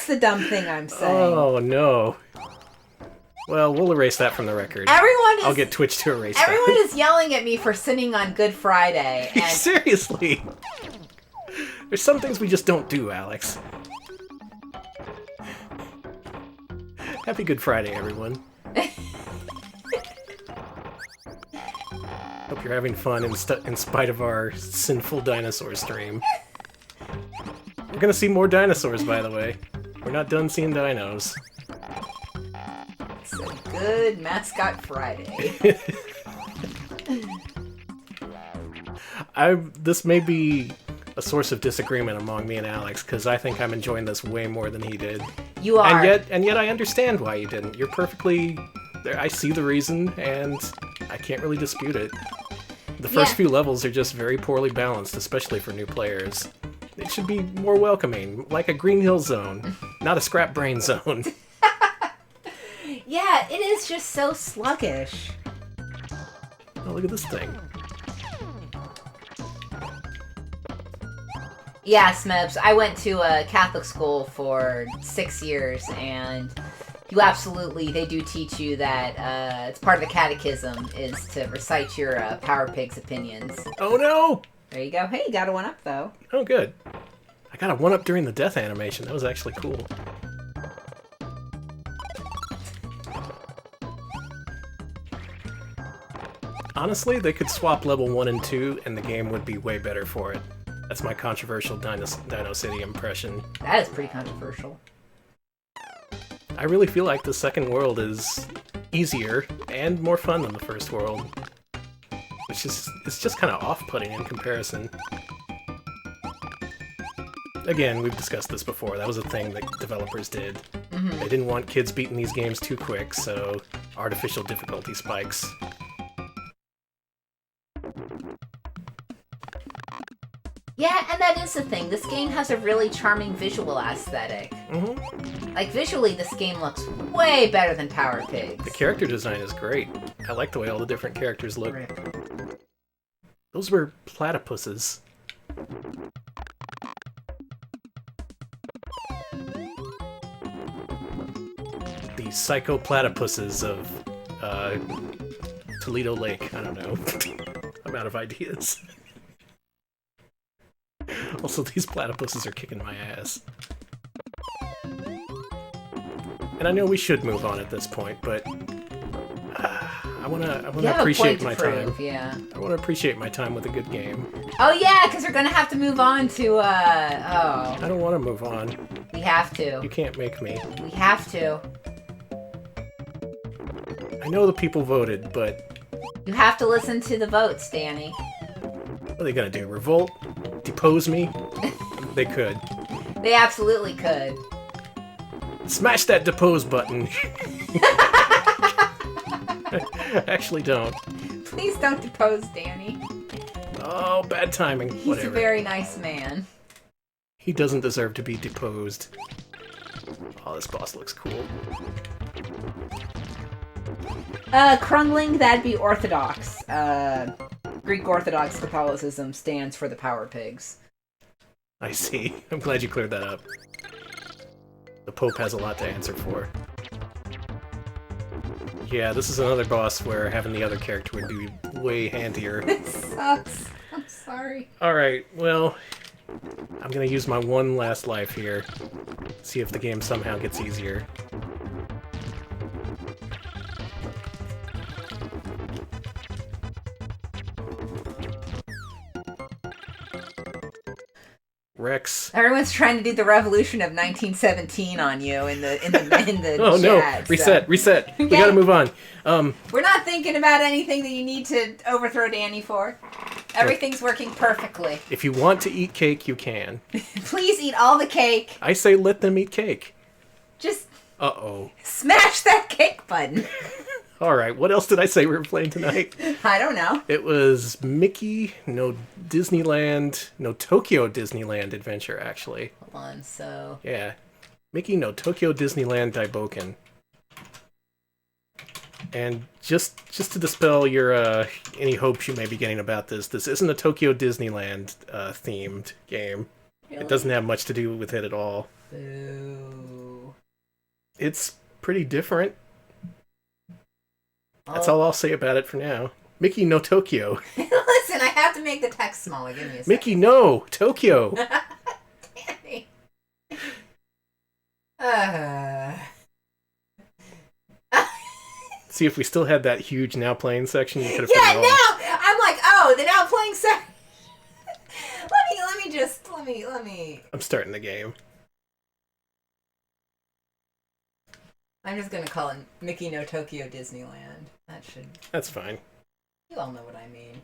the dumb thing I'm saying. Oh, no. Well, we'll erase that from the record. I'll get Twitch to erase that. Everyone is yelling at me for sinning on Good Friday. And Seriously. There's some things we just don't do, Alex. Happy Good Friday, everyone. Hope you're having fun in spite of our sinful dinosaur stream. We're gonna see more dinosaurs, by the way. We're not done seeing dinos. It's a good Mascot Friday. This may be a source of disagreement among me and Alex, because I think I'm enjoying this way more than he did. You are. And yet I understand why you didn't. You're perfectly... I see the reason, and I can't really dispute it. The first few levels are just very poorly balanced, especially for new players. It should be more welcoming, like a Green Hill Zone, not a Scrap Brain Zone. Yeah, it is just so sluggish. Oh, look at this thing. Yeah, Smebs, I went to a Catholic school for 6 years, and You absolutely, they do teach you that it's part of the catechism is to recite your Power Pig's opinions. Oh no! There you go. Hey, you got a 1-up though. Oh good. I got a 1-up during the death animation. That was actually cool. Honestly, they could swap level 1 and 2 and the game would be way better for it. That's my controversial Dino City impression. That is pretty controversial. I really feel like the second world is easier and more fun than the first world. Which is, it's just kind of off-putting in comparison. Again, we've discussed this before. That was a thing that developers did. Mm-hmm. They didn't want kids beating these games too quick, so artificial difficulty spikes. Yeah, and that is the thing. This game has a really charming visual aesthetic. Mm-hmm. Like, visually, this game looks way better than Power Pigs. The character design is great. I like the way all the different characters look. Rip. Those were platypuses. The psycho platypuses of Toledo Lake. I don't know. I'm out of ideas. Also, these platypuses are kicking my ass. And I know we should move on at this point, but I wanna appreciate my time. Yeah. I wanna appreciate my time with a good game. Oh yeah, because we're gonna have to move on to I don't want to move on. We have to. You can't make me. We have to. I know the people voted, but You have to listen to the votes, Danny. what are they gonna do? Revolt? Depose me? They could. They absolutely could. Smash that depose button. Actually, don't. Please don't depose Danny. Oh, bad timing. He's Whatever. a very nice man. He doesn't deserve to be deposed. Oh, this boss looks cool. Krungling, that'd be Orthodox. Greek Orthodox Catholicism stands for the Power Pigs. I see. I'm glad you cleared that up. The Pope has a lot to answer for. Yeah, this is another boss where having the other character would be way handier. It sucks. I'm sorry. Alright, well, I'm gonna use my one last life here. See if the game somehow gets easier. Rex. Everyone's trying to do the revolution of 1917 on you in the Oh chat, no! Reset! so. Reset! We Okay. gotta move on. We're not thinking about anything that you need to overthrow Danny for. Everything's working perfectly. If you want to eat cake, you can. Please eat all the cake. I say let them eat cake. Just Uh-oh. smash that cake button. Alright, what else did I say we were playing tonight? I don't know. It was Mickey, no Disneyland, no Tokyo Disneyland Adventure, actually. Hold on, so... Yeah. Mickey, no Tokyo Disneyland Daiboken. And just to dispel your any hopes you may be getting about this isn't a Tokyo Disneyland themed game. Really? It doesn't have much to do with it at all. Boo. It's pretty different. That's all I'll say about it for now. Mickey, no Tokyo. Listen, I have to make the text smaller. Give me a second. Mickey, no Tokyo. Danny. See, if we still had that huge now playing section, you could have Yeah, put it all. now I'm like, oh, the now playing section. let me. I'm starting the game. I'm just gonna call it Mickey No Tokyo Disneyland. That's fine. You all know what I mean.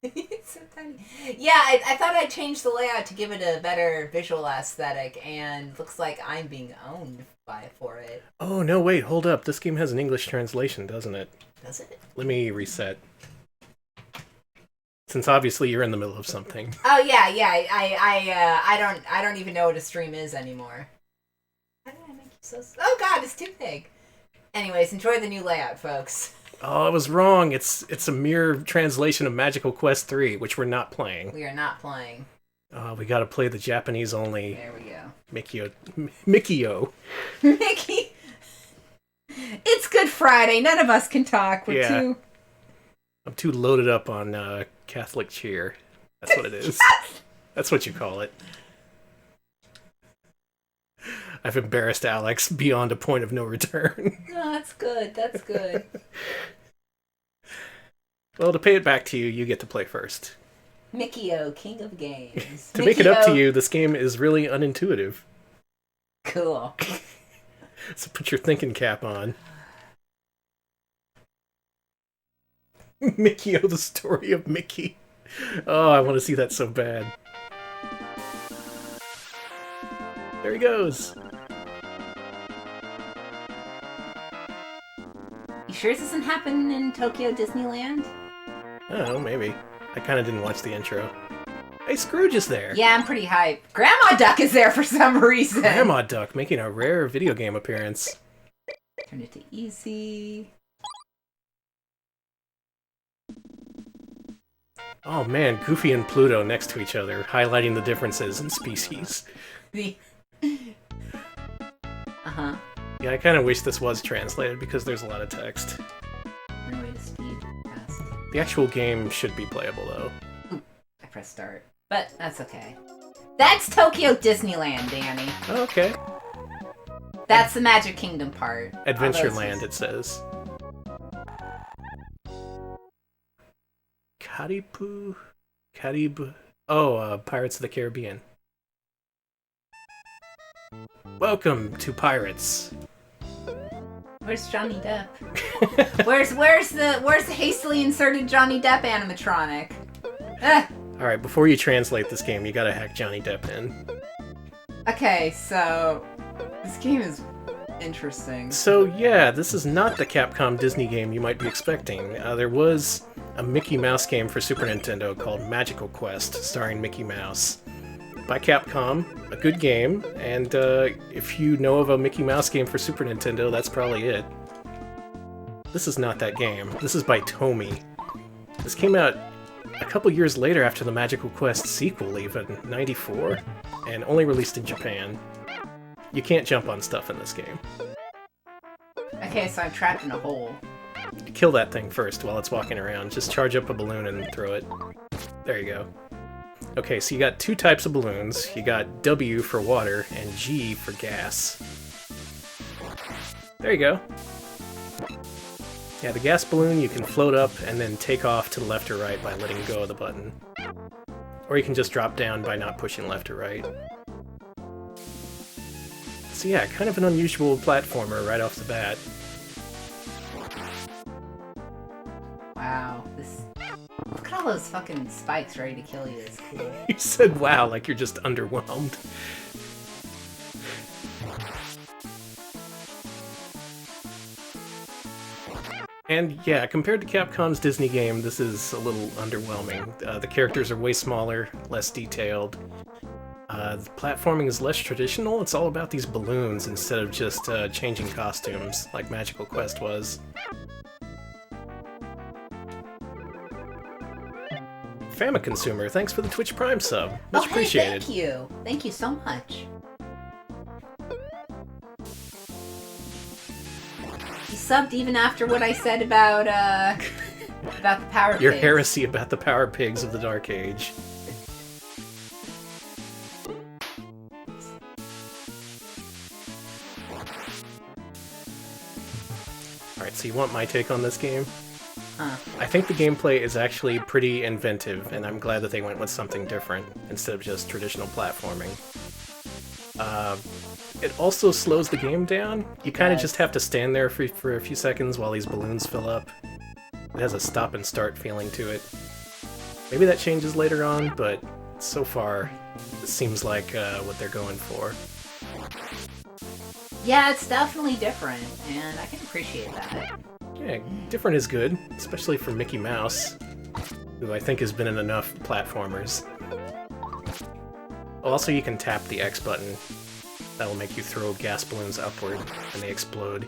It's so tiny. Yeah, I thought I'd change the layout to give it a better visual aesthetic, and looks like I'm being owned for it. Oh, no, wait, hold up. This game has an English translation, doesn't it? Does it? Let me reset. Since obviously you're in the middle of something. Oh yeah. I don't even know what a stream is anymore. How did I make you so? Oh god, it's too big. Anyways, enjoy the new layout, folks. Oh, I was wrong. It's a mere translation of Magical Quest 3, which we're not playing. We are not playing. We gotta play the Japanese only There we go. Mickey-o. Mickey. It's Good Friday. None of us can talk. We're too... I'm too loaded up on Catholic cheer. That's what it is. That's what you call it. I've embarrassed Alex beyond a point of no return. No, that's good. That's good. Well, to pay it back to you, you get to play first. Mickey-O, king of games. To make it up to you, this game is really unintuitive. Cool. So put your thinking cap on. Mickey-O, the story of Mickey. Oh, I want to see that so bad. There he goes. You sure this doesn't happen in Tokyo Disneyland? I don't know, maybe. I kind of didn't watch the intro. Hey, Scrooge is there. Yeah, I'm pretty hyped. Grandma Duck is there for some reason. Grandma Duck making a rare video game appearance. Turn it to easy. Oh man, Goofy and Pluto next to each other, highlighting the differences in species. Uh-huh. Yeah, I kind of wish this was translated because there's a lot of text. No way to speed fast. The actual game should be playable though. Ooh, I pressed start. But that's okay. That's Tokyo Disneyland, Danny. Oh, okay. That's the Magic Kingdom part. Adventureland, it says. Caribou. Oh, Pirates of the Caribbean. Welcome to Pirates. Where's Johnny Depp? where's the hastily inserted Johnny Depp animatronic? Alright, before you translate this game, you gotta hack Johnny Depp in. Okay, so this game is interesting. So yeah, this is not the Capcom Disney game you might be expecting. There was a Mickey Mouse game for Super Nintendo called Magical Quest, starring Mickey Mouse. By Capcom, a good game, and if you know of a Mickey Mouse game for Super Nintendo, that's probably it. This is not that game. This is by Tomy. This came out a couple years later after the Magical Quest sequel, even, 94, and only released in Japan. You can't jump on stuff in this game. Okay, so I'm trapped in a hole. Kill that thing first while it's walking around. Just charge up a balloon and throw it. There you go. Okay, so you got two types of balloons. You got W for water and G for gas. There you go. Yeah, the gas balloon you can float up and then take off to the left or right by letting go of the button. Or you can just drop down by not pushing left or right. So yeah, kind of an unusual platformer right off the bat. Wow, this... Look at all those fucking spikes ready to kill you. It's cool. You said wow like you're just underwhelmed. And yeah, compared to Capcom's Disney game, this is a little underwhelming. The characters are way smaller, less detailed. The platforming is less traditional. It's all about these balloons instead of just changing costumes like Magical Quest was. Fama Consumer, thanks for the Twitch Prime sub. Much appreciated. Thank you. Thank you so much. You subbed even after what I said about the Power Pigs. Your heresy about the Power Pigs of the Dark Age. Alright, so you want my take on this game? Huh. I think the gameplay is actually pretty inventive, and I'm glad that they went with something different instead of just traditional platforming. It also slows the game down. You kind of just have to stand there for a few seconds while these balloons fill up. It has a stop and start feeling to it. Maybe that changes later on, but so far, it seems like what they're going for. Yeah, it's definitely different, and I can appreciate that. Yeah, different is good, especially for Mickey Mouse, who I think has been in enough platformers. Also, you can tap the X button. That'll make you throw gas balloons upward, and they explode.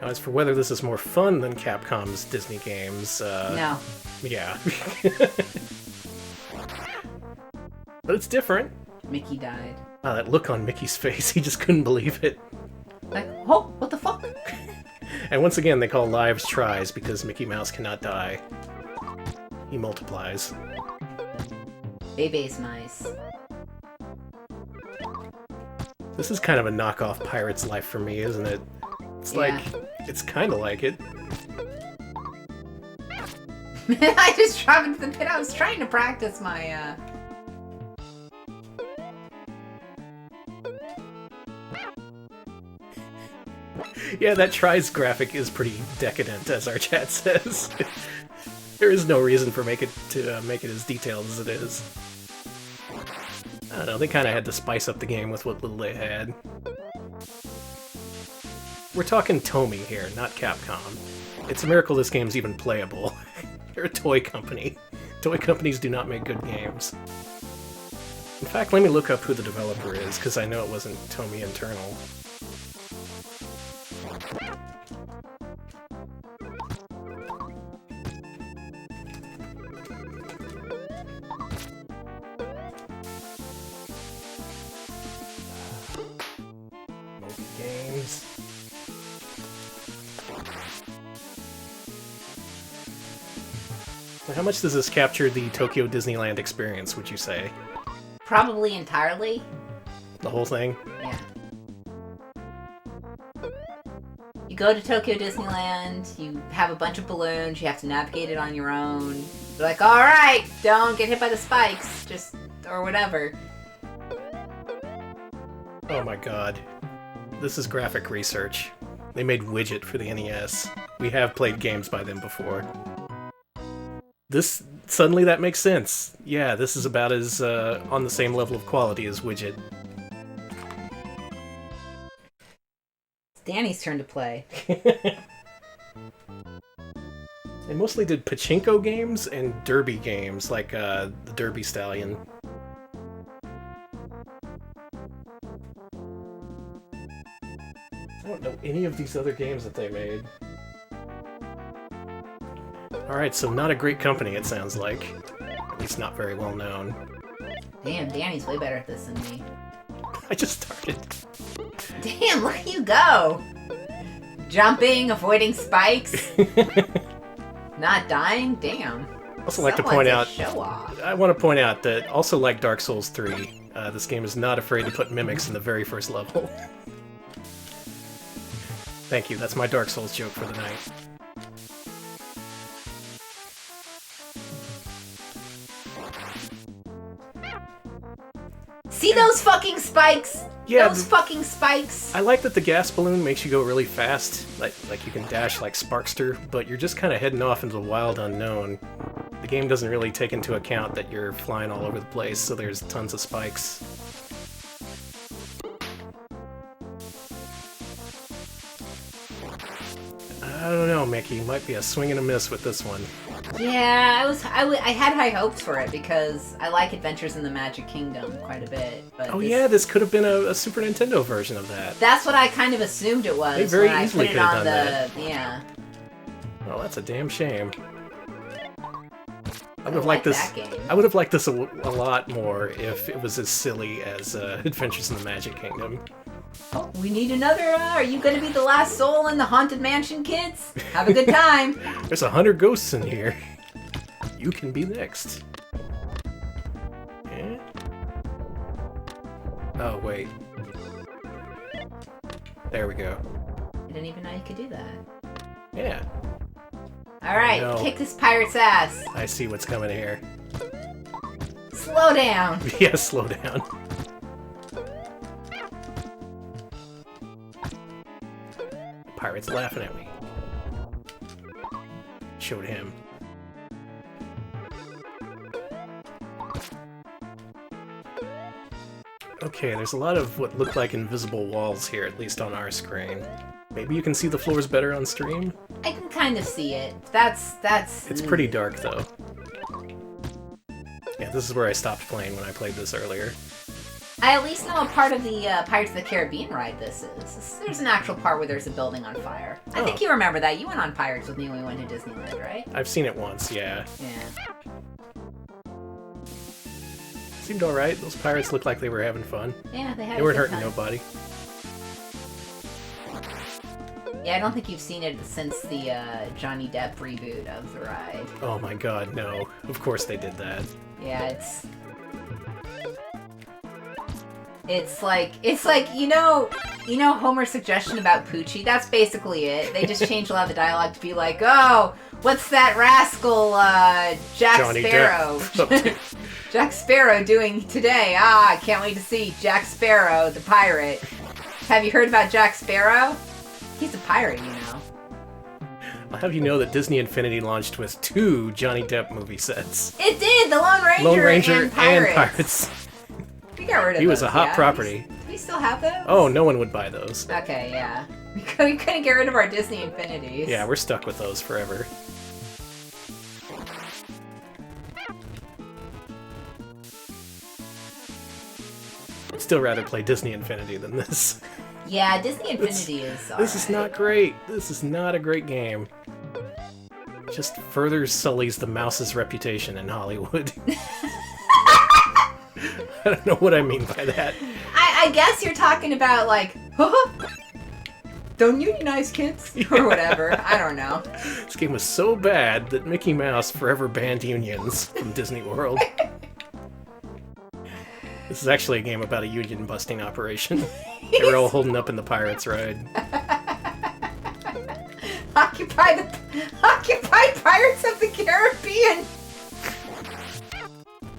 Now, as for whether this is more fun than Capcom's Disney games, No. yeah. But it's different. Mickey died. That look on Mickey's face, he just couldn't believe it. Like, oh, what the fuck? And once again, they call lives tries because Mickey Mouse cannot die. He multiplies. Baby's nice. This is kind of a knockoff Pirate's Life for me, isn't it? It's like, it's kind of like it. I just dropped into the pit. I was trying to practice my, Yeah, that tries graphic is pretty decadent, as our chat says. There is no reason for make it as detailed as it is. I don't know, they kind of had to spice up the game with what little they had. We're talking Tomy here, not Capcom. It's a miracle this game's even playable. They're a toy company. Toy companies do not make good games. In fact, let me look up who the developer is, because I know it wasn't Tomy Internal. Games. So how much does this capture the Tokyo Disneyland experience, would you say? probably entirely. The whole thing? Yeah. You go to Tokyo Disneyland, you have a bunch of balloons, you have to navigate it on your own. You're like, alright, don't get hit by the spikes, just, or whatever. Oh my god. This is graphic research. They made Widget for the NES. We have played games by them before. Suddenly that makes sense. Yeah, this is about as on the same level of quality as Widget. It's Danny's turn to play. They mostly did pachinko games and derby games, like the Derby Stallion. I don't know any of these other games that they made. Alright, so not a great company, it sounds like. At least not very well known. Damn, Danny's way better at this than me. I just started. Damn, look at you go! Jumping, avoiding spikes. Not dying? Damn. Also like to point out, show off. I want to point out that, also like Dark Souls 3, this game is not afraid to put mimics in the very first level. Thank you, that's my Dark Souls joke for the night. See those fucking spikes? Yeah, those fucking spikes! I like that the gas balloon makes you go really fast, like you can dash like Sparkster, but you're just kind of heading off into the wild unknown. The game doesn't really take into account that you're flying all over the place, so there's tons of spikes. I don't know, Mickey. Might be a swing and a miss with this one. Yeah, I had high hopes for it because I like Adventures in the Magic Kingdom quite a bit. But oh yeah, this could have been a Super Nintendo version of that. That's what I kind of assumed it was. They very when easily I put could it have on done that. Yeah. Well, that's a damn shame. I would have like liked this. that game. I would have liked this a lot more if it was as silly as Adventures in the Magic Kingdom. Oh, we need another. Are you going to be the last soul in the Haunted Mansion, kids? Have a good time. There's 100 ghosts in here. You can be next. Yeah? Oh, wait. There we go. I didn't even know you could do that. Yeah. Alright, No. kick this pirate's ass. I see what's coming here. Slow down. Yeah, slow down. Pirate's laughing at me. Showed him. Okay, there's a lot of what look like invisible walls here, at least on our screen. Maybe you can see the floors better on stream? I can kind of see it. That's... It's pretty dark, though. Yeah, this is where I stopped playing when I played this earlier. I at least know a part of the Pirates of the Caribbean ride this is. There's an actual part where there's a building on fire. I think you remember that. You went on Pirates with me when we went to Disneyland, right? I've seen it once, yeah. Yeah. Seemed alright. Those pirates looked like they were having fun. Yeah, they had They a weren't good hurting time. nobody. Yeah, I don't think you've seen it since the Johnny Depp reboot of the ride. Oh my god, no. Of course they did that. Yeah, it's like you know Homer's suggestion about Poochie? That's basically it. They just changed a lot of the dialogue to be like, oh, what's that rascal Jack Johnny Sparrow? Depp. Jack Sparrow doing today? Ah, I can't wait to see Jack Sparrow, the pirate. Have you heard about Jack Sparrow? He's a pirate, you know. I'll have you know that Disney Infinity launched with 2 Johnny Depp movie sets. It did! The Lone Ranger, and Pirates. Pirates. We got rid of He was those, a hot yeah. property. Do we still have those? Oh, no one would buy those. Okay, yeah. We couldn't get rid of our Disney Infinities. Yeah, we're stuck with those forever. I'd still rather play Disney Infinity than this. Yeah, Disney Infinity is alright. This is not great. This is not a great game. It just further sullies the mouse's reputation in Hollywood. I don't know what I mean by that. I guess you're talking about, like, don't unionize kids? Or whatever. I don't know. This game was so bad that Mickey Mouse forever banned unions from Disney World. This is actually a game about a union-busting operation. They were all holding up in the Pirates ride. Occupy Pirates of the Caribbean!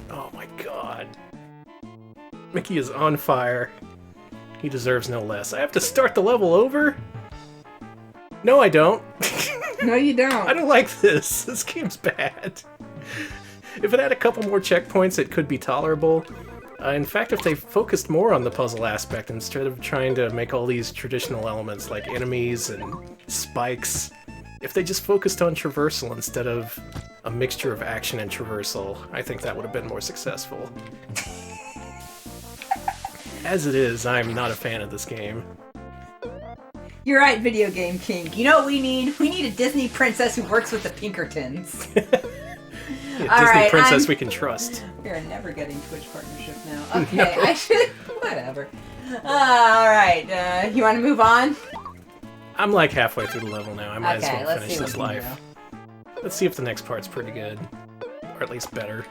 Oh my god. Mickey is on fire. He deserves no less. I have to start the level over? No, I don't. No, you don't. I don't like this. This game's bad. If it had a couple more checkpoints, it could be tolerable. In fact, if they focused more on the puzzle aspect instead of trying to make all these traditional elements like enemies and spikes, if they just focused on traversal instead of a mixture of action and traversal, I think that would have been more successful. As it is, I'm not a fan of this game. You're right, Video Game King. You know what we need? We need a Disney princess who works with the Pinkertons. A Disney princess we can trust. We are never getting Twitch partnership now. Okay, no. I should... Whatever. Alright, you want to move on? I'm like halfway through the level now. I might okay, as well finish this life. Let's see if the next part's pretty good. Or at least better.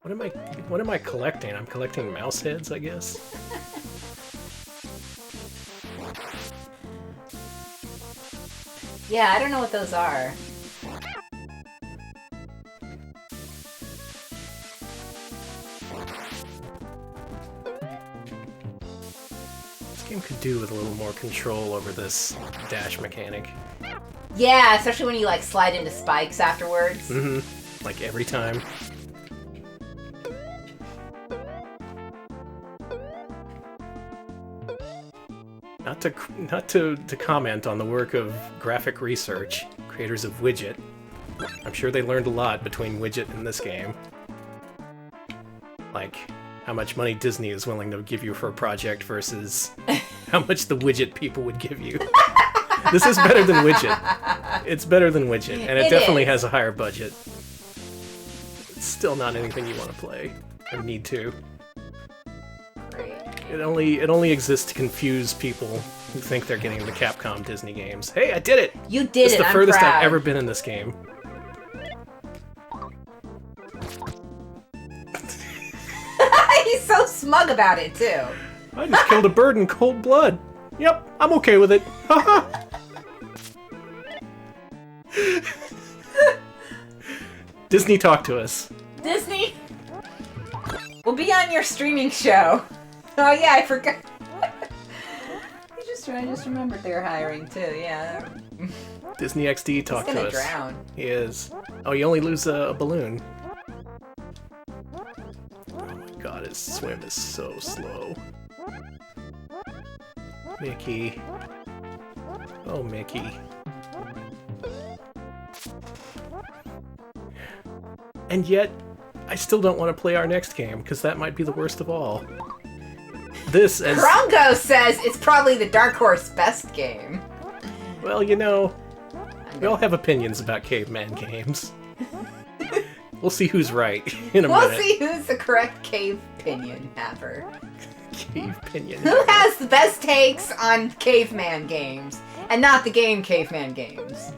What am I collecting? I'm collecting mouse heads, I guess? Yeah, I don't know what those are. This game could do with a little more control over this dash mechanic. Yeah, especially when you like slide into spikes afterwards. Mm-hmm. Like every time. Not to comment on the work of Graphic Research, creators of Widget. I'm sure they learned a lot between Widget and this game. Like, how much money Disney is willing to give you for a project versus how much the Widget people would give you. This is better than Widget. It's better than Widget, and it definitely has a higher budget. It's still not anything you want to play, or need to. It only exists to confuse people who think they're getting the Capcom Disney games. Hey, I did it! You did It's it, the I'm furthest proud. I've ever been in this game. He's so smug about it, too. I just killed a bird in cold blood. Yep, I'm okay with it. Haha. Disney, talk to us. Disney, we'll be on your streaming show. Oh yeah, I forgot. I just remembered they were hiring too. Yeah. Disney XD, talk to us. He's gonna drown. He is. Oh, you only lose a balloon. Oh my god, his swim is so slow. Mickey. Oh, Mickey. And yet, I still don't want to play our next game, because that might be the worst of all. This as... Krongo says it's probably the Dark Horse best game. Well, you know, we all have opinions about caveman games. We'll see who's right in a We'll minute. see who's the correct cave pinion haver. Cave pinion. Who has the best takes on caveman games, and not the game Caveman Games?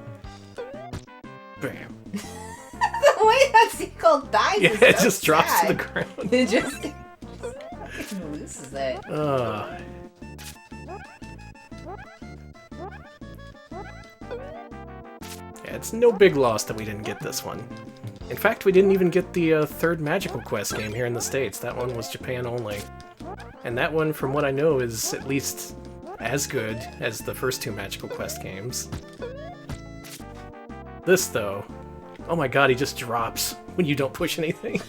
Bam. The way that seagull dies Yeah, is it so just drops to sad. the ground. It just loses it. Yeah, it's no big loss that we didn't get this one. In fact, we didn't even get the third Magical Quest game here in the States. That one was Japan only. And that one, from what I know, is at least as good as the first two Magical Quest games. This, though... Oh my god, he just drops when you don't push anything.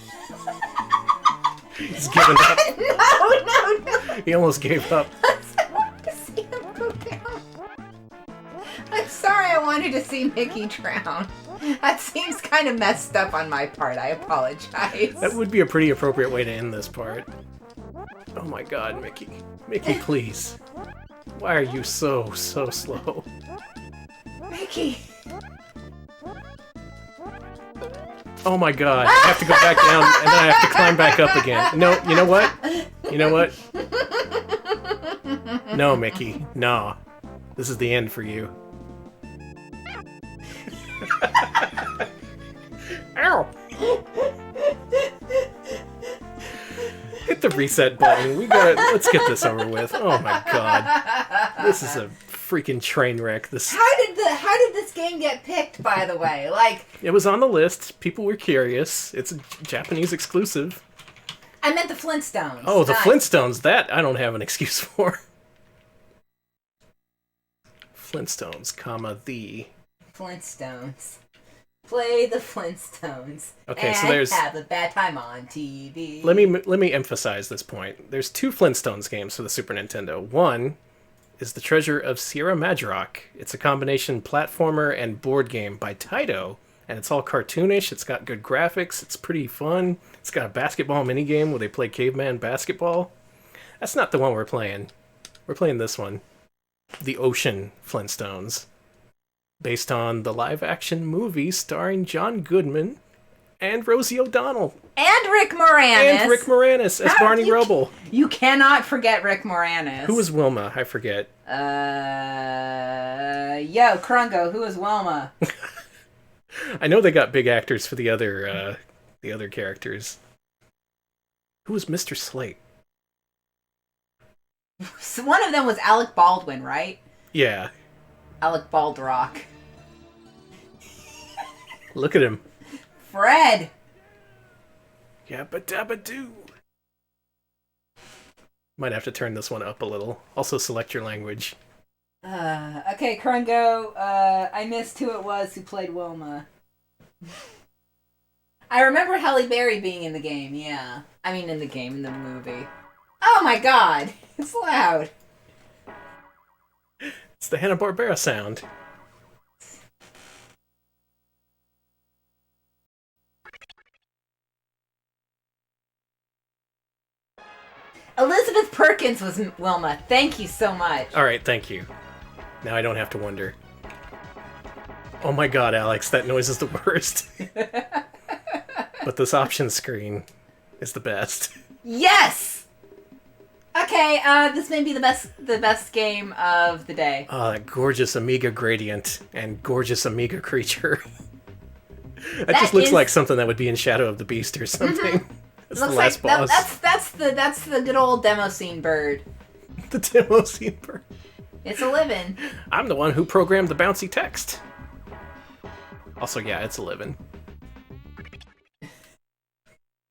He's given up. No. He almost gave up. I want to see him go down. I'm sorry I wanted to see Mickey drown. That seems kind of messed up on my part. I apologize. That would be a pretty appropriate way to end this part. Oh my god, Mickey. Mickey, please. Why are you so slow? Mickey. Oh my god, I have to go back down and then I have to climb back up again. No, you know what? You know what? No, Mickey. No. This is the end for you. Ow! Hit the reset button. Let's get this over with. Oh my god. This is a freaking train wreck. How did this game get picked, by the way? Like, it was on the list. People were curious. It's a Japanese exclusive. I meant the Flintstones. Oh, the Flintstones. That I don't have an excuse for. Flintstones, the Flintstones. Play the Flintstones. Okay, and so there's... have a bad time on TV. Let me emphasize this point. There's two Flintstones games for the Super Nintendo. One is The Treasure of Sierra Madrock. It's a combination platformer and board game by Taito, and it's all cartoonish. It's got good graphics. It's pretty fun. It's got a basketball minigame where they play caveman basketball. That's not the one we're playing. We're playing this one. The Ocean Flintstones. Based on the live-action movie starring John Goodman and Rosie O'Donnell. And Rick Moranis. And Rick Moranis as Barney Rubble. You cannot forget Rick Moranis. Who was Wilma? I forget. Yo, Krungo, who is Wilma? I know they got big actors for the other characters. Who was Mr. Slate? So one of them was Alec Baldwin, right? Yeah. Alec Baldrock. Look at him. Fred! Yabba dabba doo. Might have to turn this one up a little. Also select your language. Okay, Krungo, I missed who it was who played Wilma. I remember Halle Berry being in the game, yeah. I mean, in the movie. Oh my god! It's loud! It's the Hanna-Barbera sound. Elizabeth Perkins was Wilma. Thank you so much. Alright, thank you. Now I don't have to wonder. Oh my god, Alex, that noise is the worst. But this option screen is the best. Yes! Okay, this may be the best game of the day. Oh, that gorgeous Amiga gradient and gorgeous Amiga creature. That just looks like something that would be in Shadow of the Beast or something. Mm-hmm. That's Looks the last like boss. that's the good old demo scene bird. The demo scene bird. It's a living. I'm the one who programmed the bouncy text. Also, yeah, it's a living.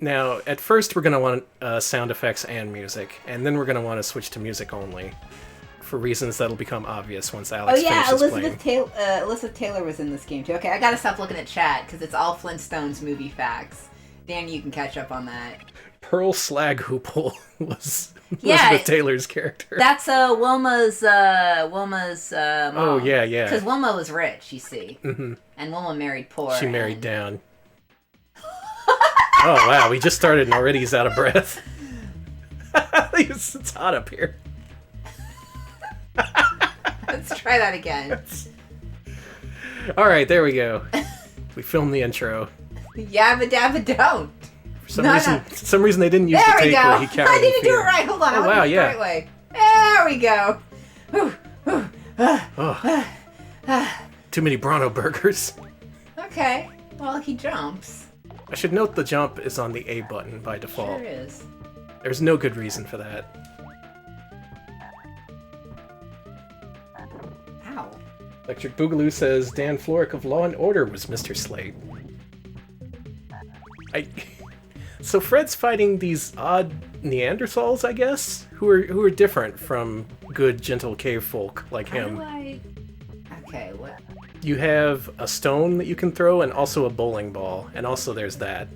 Now, at first we're going to want sound effects and music, and then we're going to want to switch to music only, for reasons that'll become obvious once Alex finishes playing. Elizabeth Taylor was in this game too. Okay, I gotta stop looking at chat, because it's all Flintstones movie facts. Danny, you can catch up on that. Pearl Slaghoople was Elizabeth Taylor's character. That's Wilma's mom. Oh, yeah. Because Wilma was rich, you see. Mm-hmm. And Wilma married poor. She married down. Oh, wow, we just started and already he's out of breath. It's hot up here. Let's try that again. Alright, there we go. We filmed the intro. Yabba dabba don't. For some reason they didn't use there the take where he we cowered go. I in didn't do fear. it right. Hold on. Oh, wow, yeah. The right way. There we go. Too many Bronto burgers. Okay. Well, he jumps. I should note the jump is on the A button by default. Sure is. There's no good reason for that. Ow. Electric Boogaloo says Dan Florek of Law and Order was Mr. Slate. So Fred's fighting these odd Neanderthals, I guess, who are different from good, gentle cave folk like him. Okay, what? You have a stone that you can throw, and also a bowling ball, and also there's that.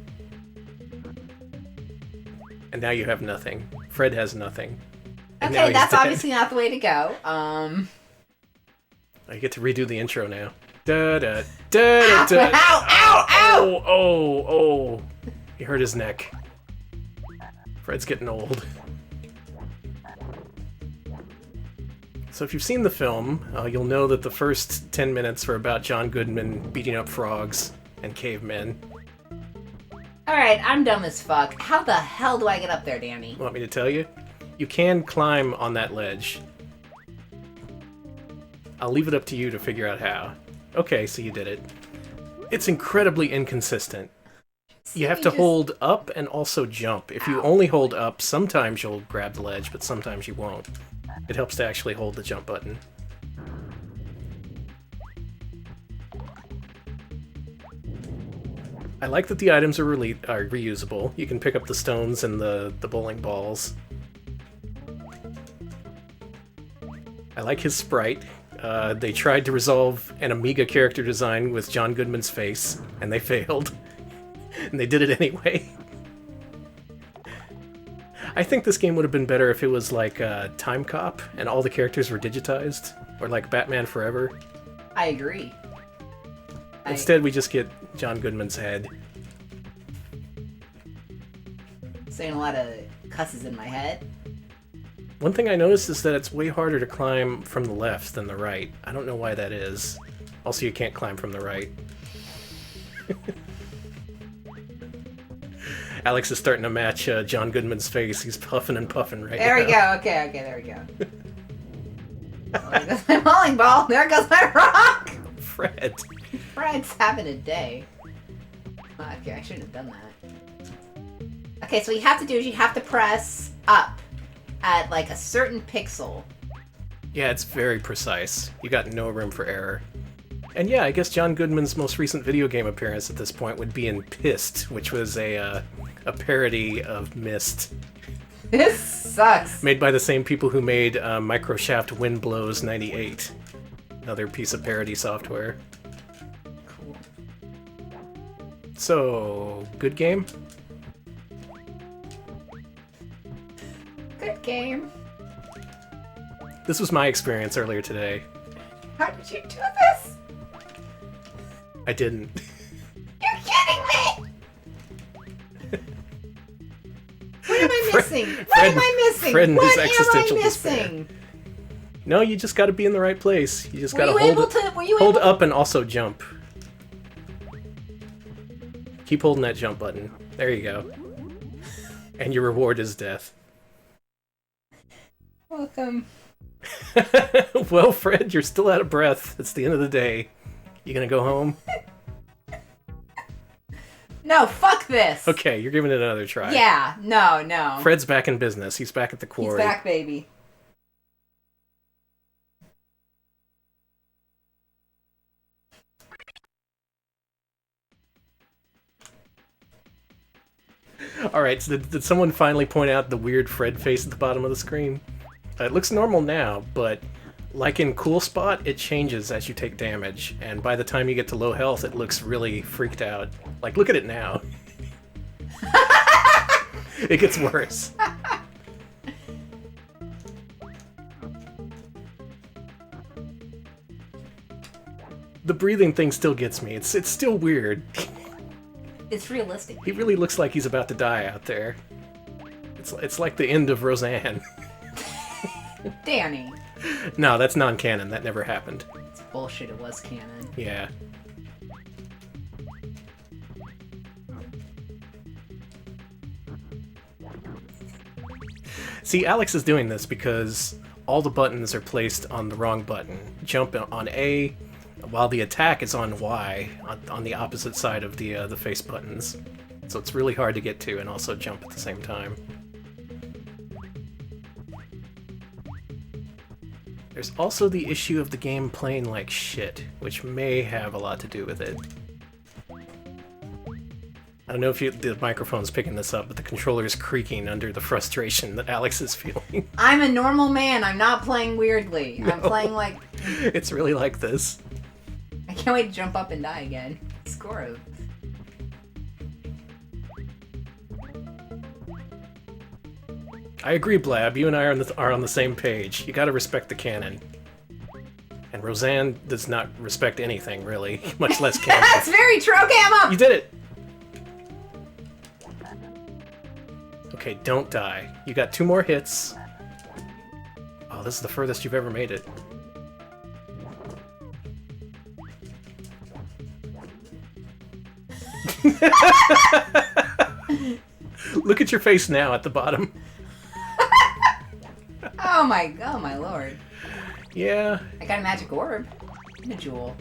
And now you have nothing. Fred has nothing. And now Okay, he's that's dead. obviously not the way to go. I get to redo the intro now. Da da da da da. Ow! Ow! Ow! Oh! He hurt his neck. Fred's getting old. So if you've seen the film, you'll know that the first 10 minutes were about John Goodman beating up frogs and cavemen. Alright, I'm dumb as fuck. How the hell do I get up there, Danny? Want me to tell you? You can climb on that ledge. I'll leave it up to you to figure out how. Okay, so you did it. It's incredibly inconsistent. You have to hold up and also jump. If you only hold up, sometimes you'll grab the ledge, but sometimes you won't. It helps to actually hold the jump button. I like that the items are reusable. You can pick up the stones and the bowling balls. I like his sprite. They tried to resolve an Amiga character design with John Goodman's face, and they failed. And they did it anyway. I think this game would have been better if it was like Time Cop and all the characters were digitized, or like Batman Forever. I agree. Instead, we just get John Goodman's head. Saying a lot of cusses in my head. One thing I noticed is that it's way harder to climb from the left than the right. I don't know why that is. Also, you can't climb from the right. Alex is starting to match John Goodman's face. He's puffing and puffing right now. There we go. Okay, there we go. Oh, there goes my bowling ball. There goes my rock. Fred. Fred's having a day. Okay, I shouldn't have done that. Okay, so what you have to do is you have to press up at like a certain pixel. Yeah, it's very precise. You got no room for error. And yeah, I guess John Goodman's most recent video game appearance at this point would be in Pissed, which was a parody of Myst. This sucks. Made by the same people who made Microshaft Wind Blows 98. Another piece of parody software. Cool. So, good game? Good game. This was my experience earlier today. How did you do this? I didn't. You're kidding me! What am I missing? What am I missing? Fred and his What am I existential missing? despair. No, you just gotta be in the right place. You just Were gotta you able to? Were you hold able? up and also jump. Keep holding that jump button. There you go. And your reward is death. Welcome. Well, Fred, you're still out of breath. It's the end of the day. You gonna go home? No, fuck this. Okay, you're giving it another try. Yeah, no. Fred's back in business. He's back at the quarry. He's back, baby. Alright, so did someone finally point out the weird Fred face at the bottom of the screen? It looks normal now, but like in Cool Spot, it changes as you take damage, and by the time you get to low health, it looks really freaked out. Like, look at it now. It gets worse. The breathing thing still gets me. It's still weird. It's realistic. He really looks like he's about to die out there. It's like the end of Roseanne. Danny. No, that's non-canon. That never happened. It's bullshit. It was canon. Yeah. See, Alex is doing this because all the buttons are placed on the wrong button. Jump on A, while the attack is on Y, on the opposite side of the face buttons. So it's really hard to get to and also jump at the same time. There's also the issue of the game playing like shit, which may have a lot to do with it. I don't know if the microphone's picking this up, but the controller is creaking under the frustration that Alex is feeling. I'm a normal man. I'm not playing weirdly. No. I'm playing like... It's really like this. I can't wait to jump up and die again. Score it. I agree, Blab. You and I are on the same page. You gotta respect the canon. And Roseanne does not respect anything, really, much less canon. That's very true. Okay, I'm up. You did it! Okay, don't die. You got 2 more hits. Oh, this is the furthest you've ever made it. Look at your face now at the bottom. Oh my lord. Yeah. I got a magic orb. And a jewel.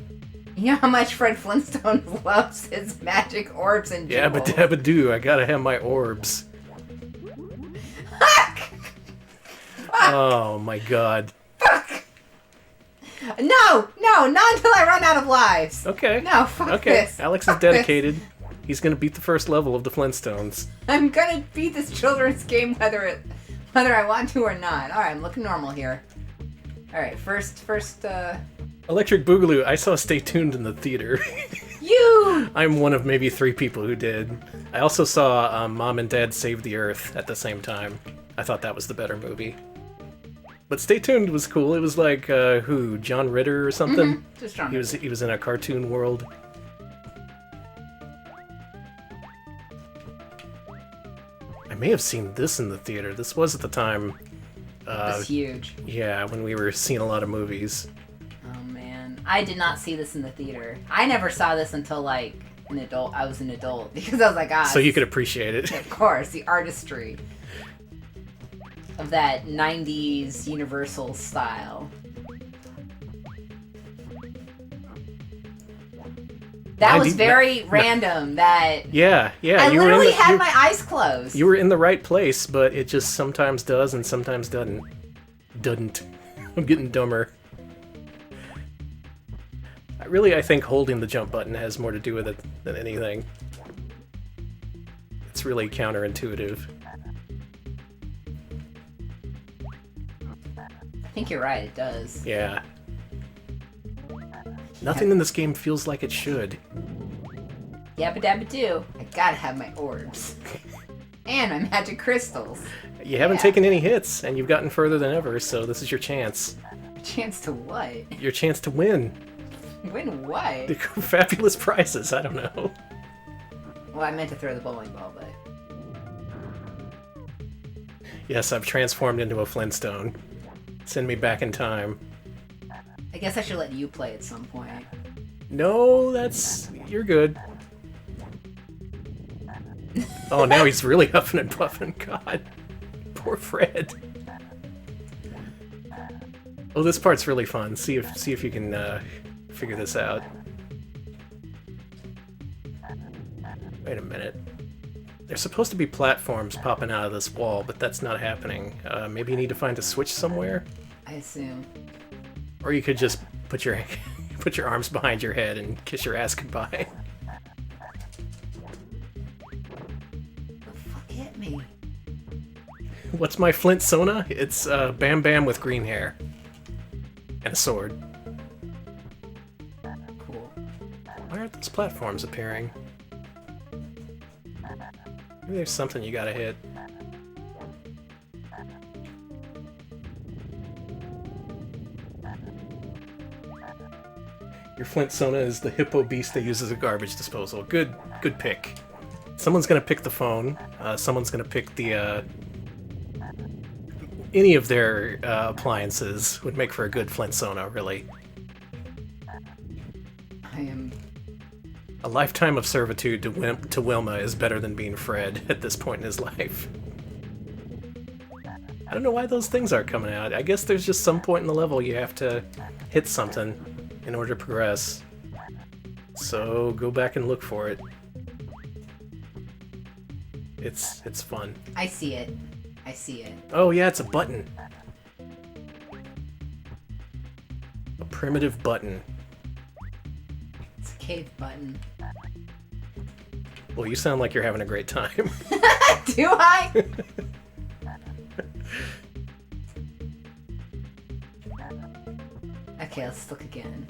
You know how much Fred Flintstone loves his magic orbs and jewels? Yeah, but dabba do. I gotta have my orbs. Fuck! Oh my god. Fuck! No! No! Not until I run out of lives! Okay. No, fuck Okay. this. Alex Fuck is dedicated. He's gonna beat the first level of the Flintstones. I'm gonna beat this children's game whether I want to or not. Alright, I'm looking normal here. Alright, first, Electric Boogaloo, I saw Stay Tuned in the theater. You! I'm one of maybe 3 people who did. I also saw Mom and Dad Save the Earth at the same time. I thought that was the better movie. But Stay Tuned was cool. It was like, who? John Ritter or something? Mm-hmm. Just John Ritter. He was in a cartoon world. I may have seen this in the theater. This was at the time. It was huge. Yeah, when we were seeing a lot of movies. Oh man, I did not see this in the theater. I never saw this until like an adult. I was an adult because I was like, So you could appreciate it. Of course, the artistry of that '90s Universal style. That was very random. That yeah. I literally had my eyes closed. You were in the right place, but it just sometimes does and sometimes doesn't. I'm getting dumber. I think holding the jump button has more to do with it than anything. It's really counterintuitive. I think you're right. It does. Yeah. Nothing in this game feels like it should. Yabba dabba do. I gotta have my orbs. And my magic crystals. You haven't taken any hits, and you've gotten further than ever, so this is your chance. Chance to what? Your chance to win. Win what? Fabulous prizes, I don't know. Well, I meant to throw the bowling ball, but... Yes, I've transformed into a Flintstone. Send me back in time. I guess I should let you play at some point. No, you're good. Oh, now he's really huffing and puffing. God. Poor Fred. Oh, this part's really fun. See if you can figure this out. Wait a minute. There's supposed to be platforms popping out of this wall, but that's not happening. Maybe you need to find a switch somewhere? I assume. Or you could just put your arms behind your head and kiss your ass goodbye. The fuck hit me? What's my Flint Sona? It's Bam Bam with green hair. And a sword. Cool. Why aren't those platforms appearing? Maybe there's something you gotta hit. Your Flint Sona is the hippo beast they use as a garbage disposal. Good pick. Someone's gonna pick the phone. Someone's gonna pick the, any of their appliances would make for a good Flint Sona, really. I am... A lifetime of servitude to Wilma is better than being Fred at this point in his life. don't know why those things aren't coming out. I guess there's just some point in the level you have to hit something in order to progress. So go back and look for it. It's fun. I see it. I see it. Oh yeah, it's a button. A primitive button. It's a cave button. Well, you sound like you're having a great time. Do I? Okay, let's look again.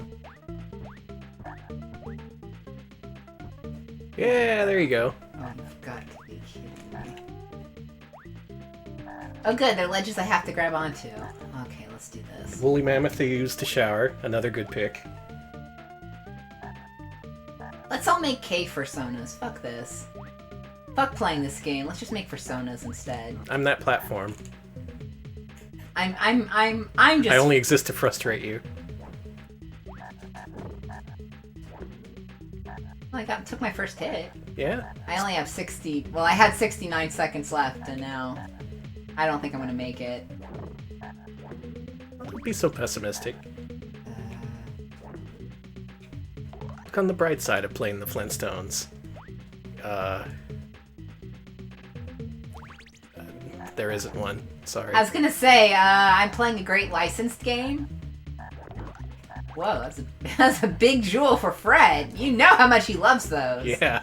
Yeah, there you go. Oh, you've got to be kidding me. Oh good, they're ledges I have to grab onto. Okay, let's do this. Woolly mammoth they use to shower. Another good pick. Let's all make cave personas. Fuck this. Fuck playing this game. Let's just make personas instead. I'm that platform. I'm just. I only exist to frustrate you. Well, took my first hit. Yeah? I only have 60. Well, I had 69 seconds left, and now I don't think I'm gonna make it. Don't be so pessimistic. Look on the bright side of playing the Flintstones. There isn't one. Sorry. I was gonna say, I'm playing a great licensed game. Whoa, that's a big jewel for Fred. You know how much he loves those. Yeah.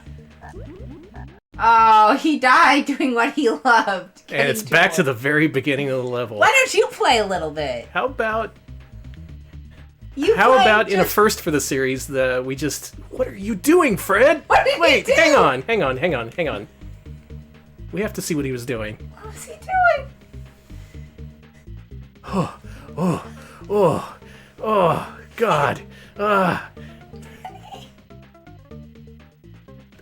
Oh, he died doing what he loved. And it's back to the very beginning of the level. Why don't you play a little bit? How about in a first for the series, we just... What are you doing, Fred? What did Wait, he do? hang on. We have to see what he was doing. What was he doing? Oh, God.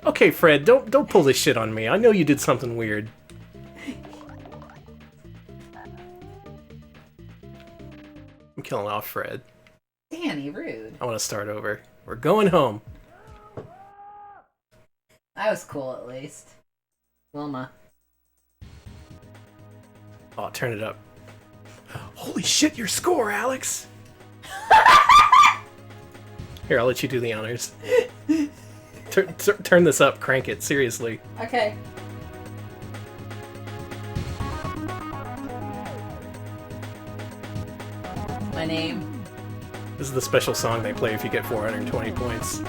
Okay, Fred, don't pull this shit on me. I know you did something weird. I'm killing off Fred. Danny, rude. I want to start over. We're going home. That was cool, at least. Wilma. Oh, turn it up. Holy shit, your score, Alex! Here, I'll let you do the honors. Turn this up, crank it, seriously. Okay. My name. This is the special song they play if you get 420 points.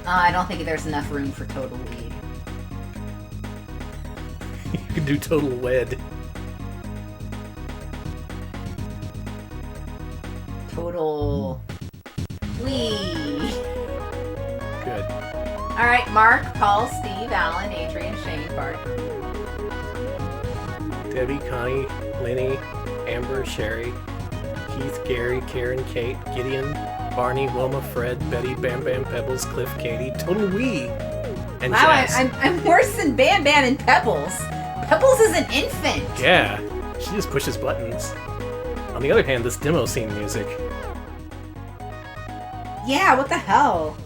I don't think there's enough room for total lead. You can do total wed. Total lead. Good. Alright, Mark, Paul, Steve, Alan, Adrian, Shane, Bart. Debbie, Connie, Lenny, Amber, Sherry, Keith, Gary, Karen, Kate, Gideon, Barney, Wilma, Fred, Betty, Bam Bam, Pebbles, Cliff, Katie, Total Wee, and Wow, Jazz. I'm worse than Bam Bam and Pebbles. Pebbles is an infant. Yeah, she just pushes buttons. On the other hand, this demo scene music. Yeah, what the hell?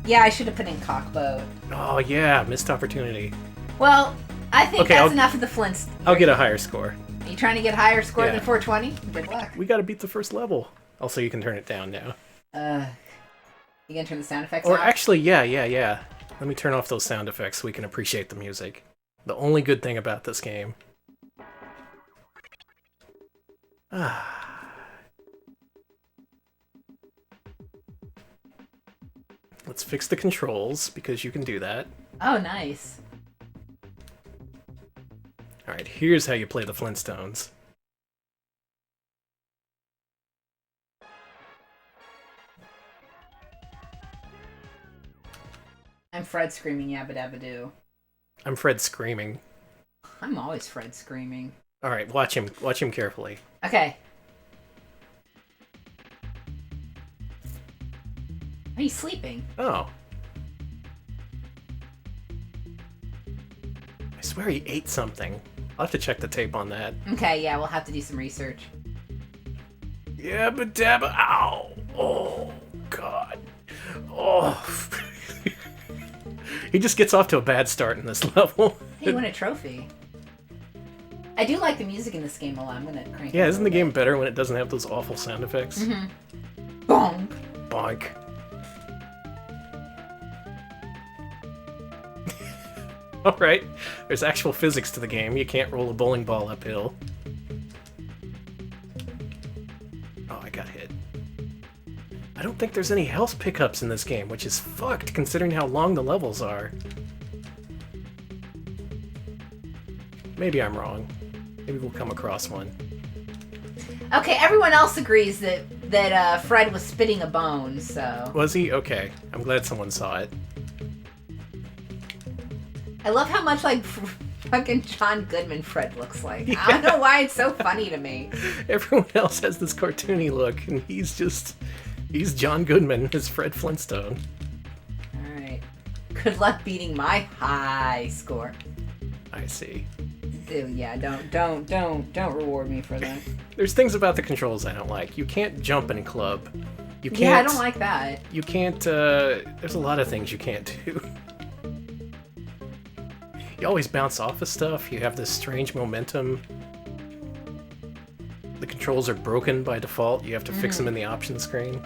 Yeah, I should have put in Cockboat. Oh yeah, missed opportunity. Well, I think Okay, that's I'll- enough of the Flints. I'll get a higher score. Are you trying to get a higher score Yeah. than 420? Good luck. We gotta beat the first level. Also, you can turn it down now. You gonna turn the sound effects Or off? actually, yeah. Let me turn off those sound effects so we can appreciate the music. The only good thing about this game. Let's fix the controls, because you can do that. Oh, nice. Alright, here's how you play the Flintstones. I'm Fred screaming yabba dabba doo. I'm Fred screaming. I'm always Fred screaming. Alright, watch him carefully. Okay. Are you sleeping? Oh. I swear he ate something. I'll have to check the tape on that. Okay, yeah, we'll have to do some research. Yabba dabba. Ow. Oh, God. Oh. He just gets off to a bad start in this level. Hey, you won a trophy. I do like the music in this game a lot. I'm gonna crank it Yeah, up isn't a the little game better when it doesn't have those awful sound effects? bit. Bonk. Bonk. Alright, there's actual physics to the game. You can't roll a bowling ball uphill. Oh, I got hit. I don't think there's any health pickups in this game, which is fucked considering how long the levels are. Maybe I'm wrong. Maybe we'll come across one. Okay, everyone else agrees that Fred was spitting a bone, so... Was he? Okay. I'm glad someone saw it. I love how much like fucking John Goodman Fred looks like. Yeah. I don't know why it's so funny to me. Everyone else has this cartoony look, and he's John Goodman as Fred Flintstone. Alright. Good luck beating my high score. I see. Ew, yeah, don't reward me for that. There's things about the controls I don't like. You can't jump in club. You can't. Yeah, I don't like that. You can't. There's a lot of things you can't do. You always bounce off of stuff. You have this strange momentum. The controls are broken by default. You have to fix them in the options screen.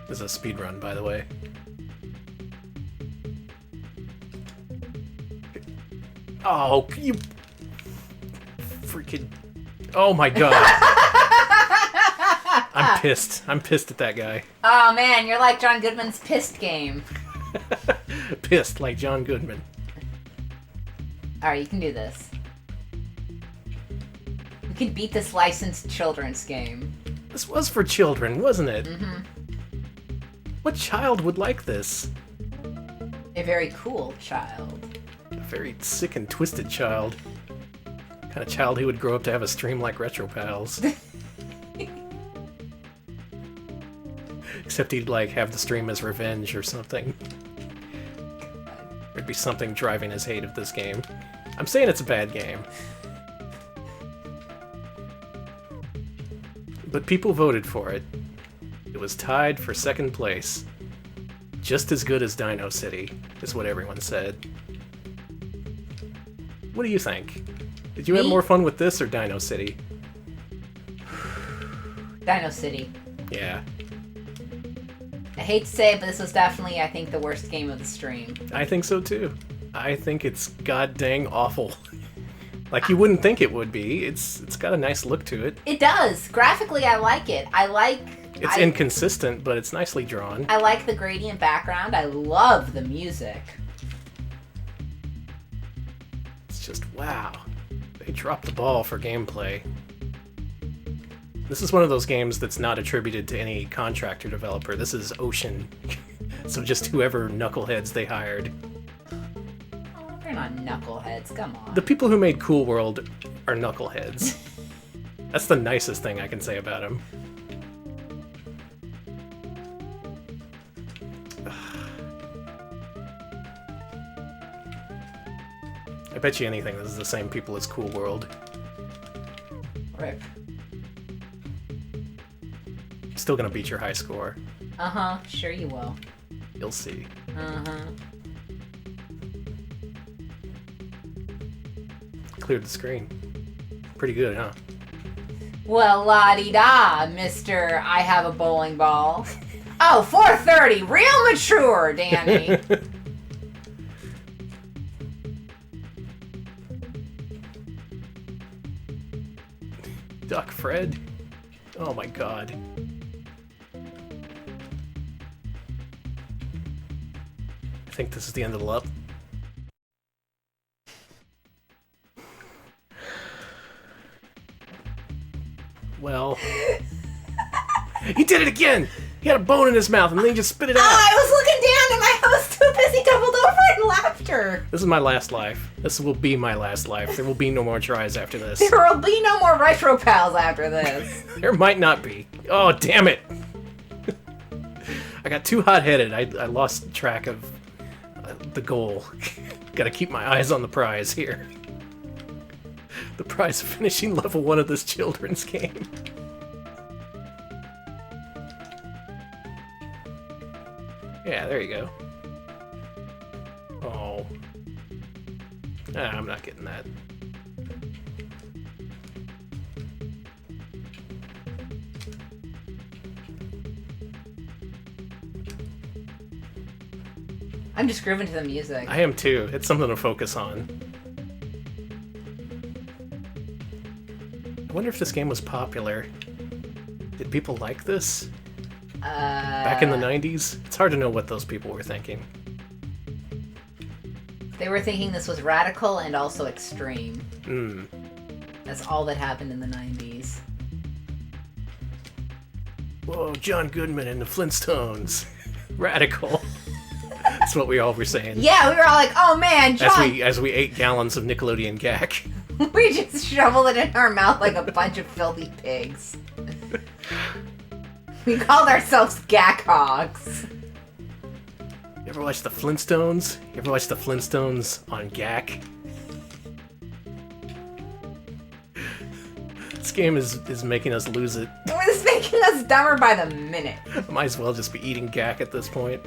This is a speedrun, by the way. Oh, you freaking... Oh my god. I'm pissed. I'm pissed at that guy. Oh man, you're like John Goodman's pissed game. Pissed like John Goodman. Alright, you can do this. We can beat this licensed children's game. This was for children, wasn't it? Mm-hmm. What child would like this? A very cool child. A very sick and twisted child. Kind of child who would grow up to have a stream like Retro Pals. Except he'd like have the stream as revenge or something. There'd be something driving his hate of this game. I'm saying it's a bad game. But people voted for it. It was tied for second place. Just as good as Dino City, is what everyone said. What do you think? Did you have more fun with this or Dino City? Dino City. Yeah. I hate to say it, but this was definitely, I think, the worst game of the stream. I think so too. I think it's god dang awful. Like you wouldn't think it would be. It's got a nice look to it. It does. Graphically, I like it. It's inconsistent, but it's nicely drawn. I like the gradient background. I love the music. It's just, wow. They dropped the ball for gameplay. This is one of those games that's not attributed to any contractor developer. This is Ocean. So just whoever knuckleheads they hired. Oh, they're not knuckleheads. Come on. The people who made Cool World are knuckleheads. That's the nicest thing I can say about them. I bet you anything this is the same people as Cool World. Rip. Still gonna beat your high score. Uh-huh. Sure you will. You'll see. Uh-huh. Cleared the screen. Pretty good, huh? Well, la-di-da, Mr. I have a bowling ball. Oh, 430. Real mature, Danny. Duck Fred? Oh my god. I think this is the end of the level. Well... He did it again! He had a bone in his mouth and then he just spit it out! I was looking down and I was too busy doubled over in laughter! This is my last life. This will be my last life. There will be no more tries after this. There will be no more Retro Pals after this. There might not be. Oh, damn it! I got too hot-headed. I lost track of the goal. Gotta keep my eyes on the prize here. The prize of finishing level 1 of this children's game. Yeah, there you go. Oh. Ah, I'm not getting that. I'm just grooving to the music. I am too. It's something to focus on. I wonder if this game was popular. Did people like this? Back in the 90s? It's hard to know what those people were thinking. They were thinking this was radical and also extreme. Hmm. That's all that happened in the 90s. Whoa, John Goodman and the Flintstones. Radical. That's what we all were saying. Yeah, we were all like, oh man, John! As we ate gallons of Nickelodeon gack. We just shoveled it in our mouth like a bunch of filthy pigs. We called ourselves gack hogs. You ever watch the Flintstones? You ever watch the Flintstones on gack? This game is making us lose it. It's making us dumber by the minute. Might as well just be eating gack at this point.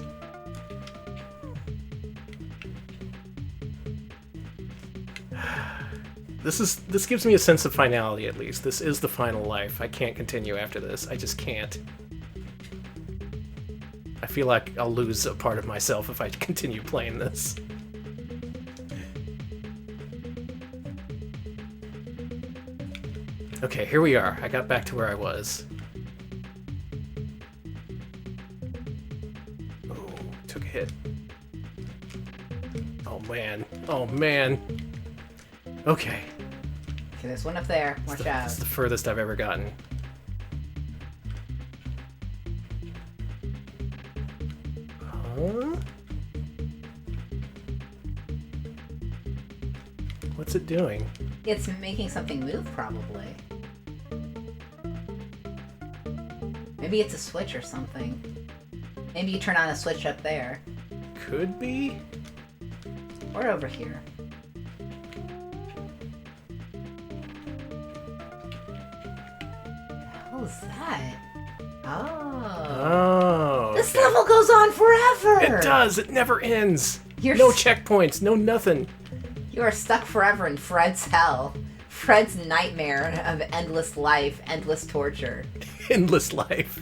This gives me a sense of finality, at least. This is the final life. I can't continue after this. I just can't. I feel like I'll lose a part of myself if I continue playing this. Okay, here we are. I got back to where I was. Oh, took a hit. Oh man. Oh man. Okay. Okay, there's one up there. Watch out. It's the furthest I've ever gotten. Huh? What's it doing? It's making something move, probably. Maybe it's a switch or something. Maybe you turn on a switch up there. Could be? Or over here. What was that? Oh. Oh. This okay. level goes on forever! It does! It never ends! You're no checkpoints, no nothing. You are stuck forever in Fred's hell. Fred's nightmare of endless life, endless torture. Endless life.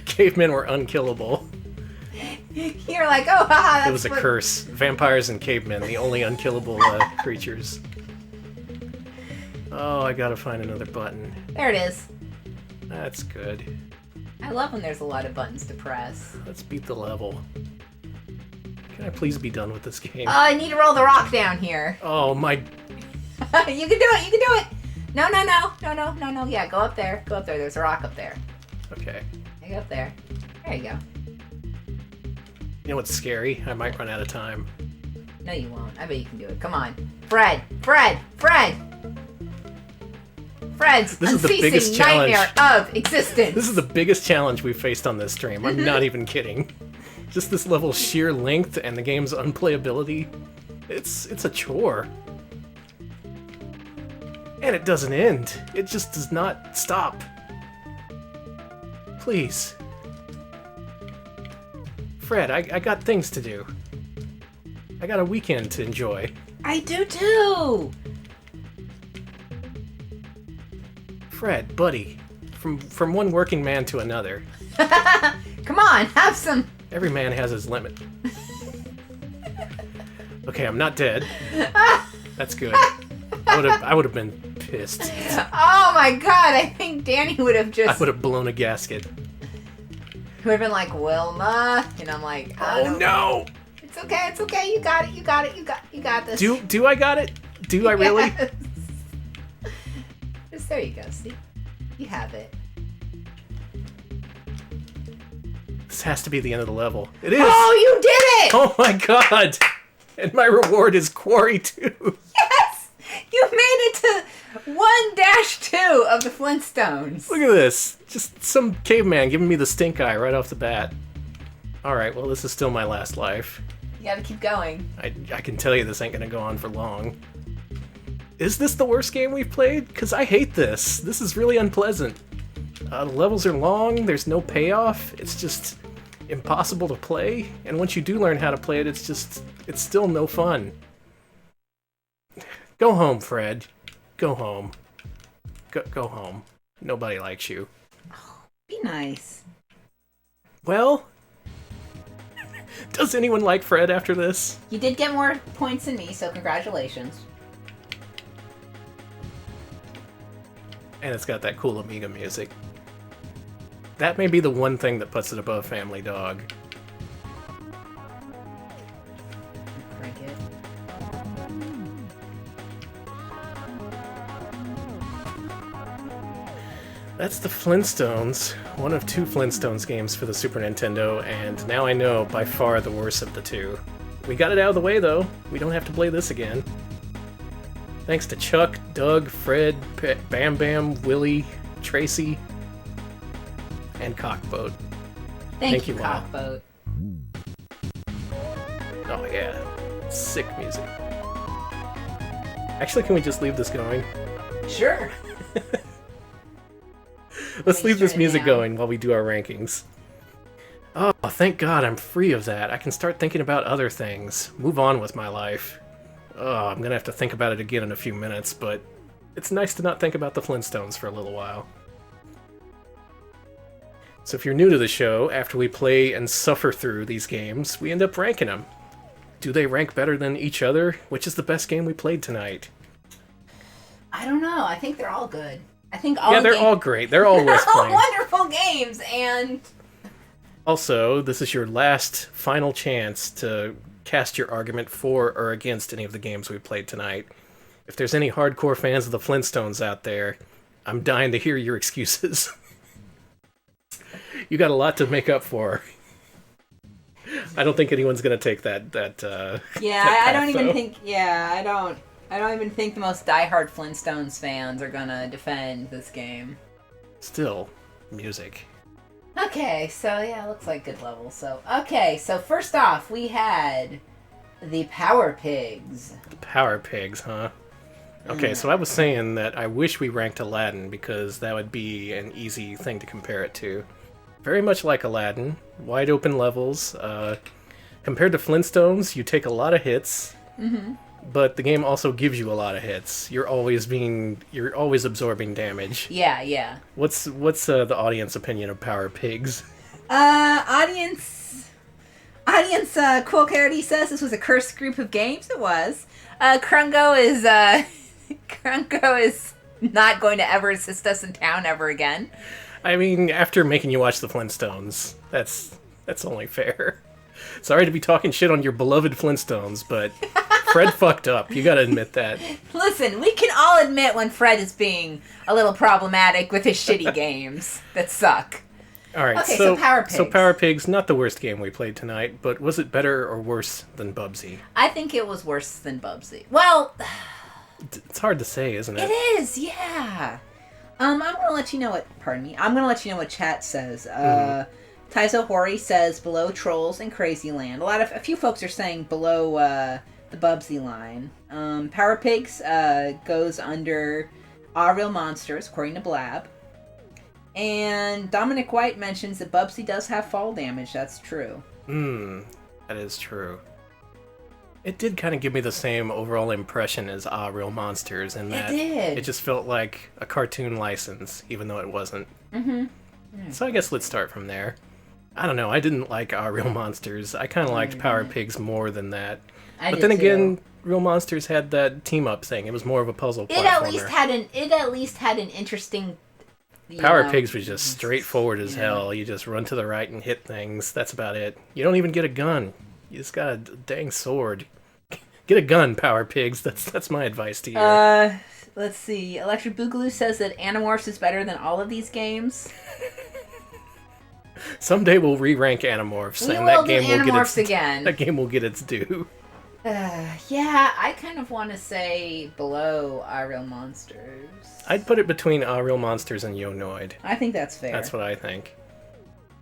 Cavemen were unkillable. You're like, oh, haha, that's It was a curse. Vampires and cavemen, the only unkillable creatures. Oh, I gotta find another button. There it is. That's good. I love when there's a lot of buttons to press. Let's beat the level. Can I please be done with this game? I need to roll the rock down here. Oh, my... You can do it, you can do it! No, no, no, no, no, no, no, yeah, go up there, there's a rock up there. Okay. Yeah, go up there. There you go. You know what's scary? I might run out of time. No, you won't. I bet you can do it. Come on. Fred! Fred! Fred! Fred's This is the biggest unceasing challenge. nightmare of existence! This is the biggest challenge we've faced on this stream. I'm not even kidding. Just this level's sheer length and the game's unplayability. It's a chore. And it doesn't end. It just does not stop. Please. Fred, I got things to do. I got a weekend to enjoy. I do too! Fred, buddy. From one working man to another. Come on, have some... Every man has his limit. Okay, I'm not dead. That's good. I would have been pissed. Oh my god, I think Danny would have just... I would have blown a gasket. Would have been like, Wilma, and I'm like, Oh no! It's okay, you got it, you got this. Do I got it? Do I really? Yes. Just there you go, see? You have it. This has to be the end of the level. It is! Oh, you did it! Oh my god! And my reward is Quarry 2. Yes! You made it to 1-2 of the Flintstones. Look at this. Just some caveman giving me the stink eye right off the bat. Alright, well this is still my last life. You gotta keep going. I can tell you this ain't gonna go on for long. Is this the worst game we've played? Because I hate this. This is really unpleasant. The levels are long, there's no payoff, it's just impossible to play, and once you do learn how to play it, it's still no fun. Go home, Fred. Go home. Go home. Nobody likes you. Be nice. Well, does anyone like Fred after this? You did get more points than me, so congratulations. And it's got that cool Amiga music. That may be the one thing that puts it above Family Dog. Cricket. That's the Flintstones, one of 2 Flintstones games for the Super Nintendo, and now I know by far the worst of the 2. We got it out of the way though, we don't have to play this again. Thanks to Chuck, Doug, Fred, Bam Bam, Willie, Tracy, and Cockboat. Thank you, all. Cockboat. Oh yeah, sick music. Actually, can we just leave this going? Sure. Let's leave this turn it music down. going while we do our rankings. Oh, thank God I'm free of that. I can start thinking about other things. Move on with my life. Oh, I'm gonna have to think about it again in a few minutes, but it's nice to not think about the Flintstones for a little while. So if you're new to the show, after we play and suffer through these games, we end up ranking them. Do they rank better than each other? Which is the best game we played tonight? I don't know. I think they're all good. I think all They're all great. They're all worth all playing. wonderful games, and Also, this is your last, final chance to cast your argument for or against any of the games we played tonight. If there's any hardcore fans of the Flintstones out there, I'm dying to hear your excuses. You got a lot to make up for. I don't think anyone's gonna take that. yeah, that I don't path, even though. think. Yeah, I don't even think the most diehard Flintstones fans are gonna defend this game. Still, music. Okay, so yeah, it looks like good level. So okay, so first off, we had the Power Pigs. The Power Pigs, huh? Okay, so I was saying that I wish we ranked Aladdin because that would be an easy thing to compare it to. Very much like Aladdin, wide open levels. Compared to Flintstones, you take a lot of hits, but the game also gives you a lot of hits. You're always absorbing damage. Yeah. What's the audience opinion of Power Pigs? Audience, Cool Carity says this was a cursed group of games. It was. Krungo is not going to ever assist us in town ever again. I mean, after making you watch the Flintstones, that's only fair. Sorry to be talking shit on your beloved Flintstones, but Fred fucked up. You gotta admit that. Listen, we can all admit when Fred is being a little problematic with his shitty games that suck. All right, Okay, so Power Pigs. So Power Pigs, not the worst game we played tonight, but was it better or worse than Bubsy? I think it was worse than Bubsy. Well, It's hard to say, isn't it? it is, yeah. I'm gonna let you know what. Pardon me. I'm gonna let you know what chat says. Taizo Hori says below Trolls and Crazyland. A few folks are saying below the Bubsy line. Power Pigs goes under Are Real Monsters, according to Blab. And Dominic White mentions that Bubsy does have fall damage. That's true. That is true. It did kind of give me the same overall impression as Ah Real Monsters in that did. it just felt like a cartoon license, even though it wasn't. So I guess let's start from there. I don't know, I didn't like Ah Real Monsters. I kind of liked Power Pigs more than that. But then again, Real Monsters had that team-up thing. It was more of a puzzle platformer. It at least had an interesting. Power Pigs was just straightforward as hell. You just run to the right and hit things. That's about it. You don't even get a gun. You just got a dang sword. Get a gun, Power Pigs. That's my advice to you. Let's see. Electric Boogaloo says that Animorphs is better than all of these games. Someday we'll re-rank Animorphs, We and will that game do will get Animorphs its again. That game will get its due. Yeah, I kind of want to say below Are Real Monsters. I'd put it between Ah Real Monsters and Yonoid. I think that's fair. That's what I think.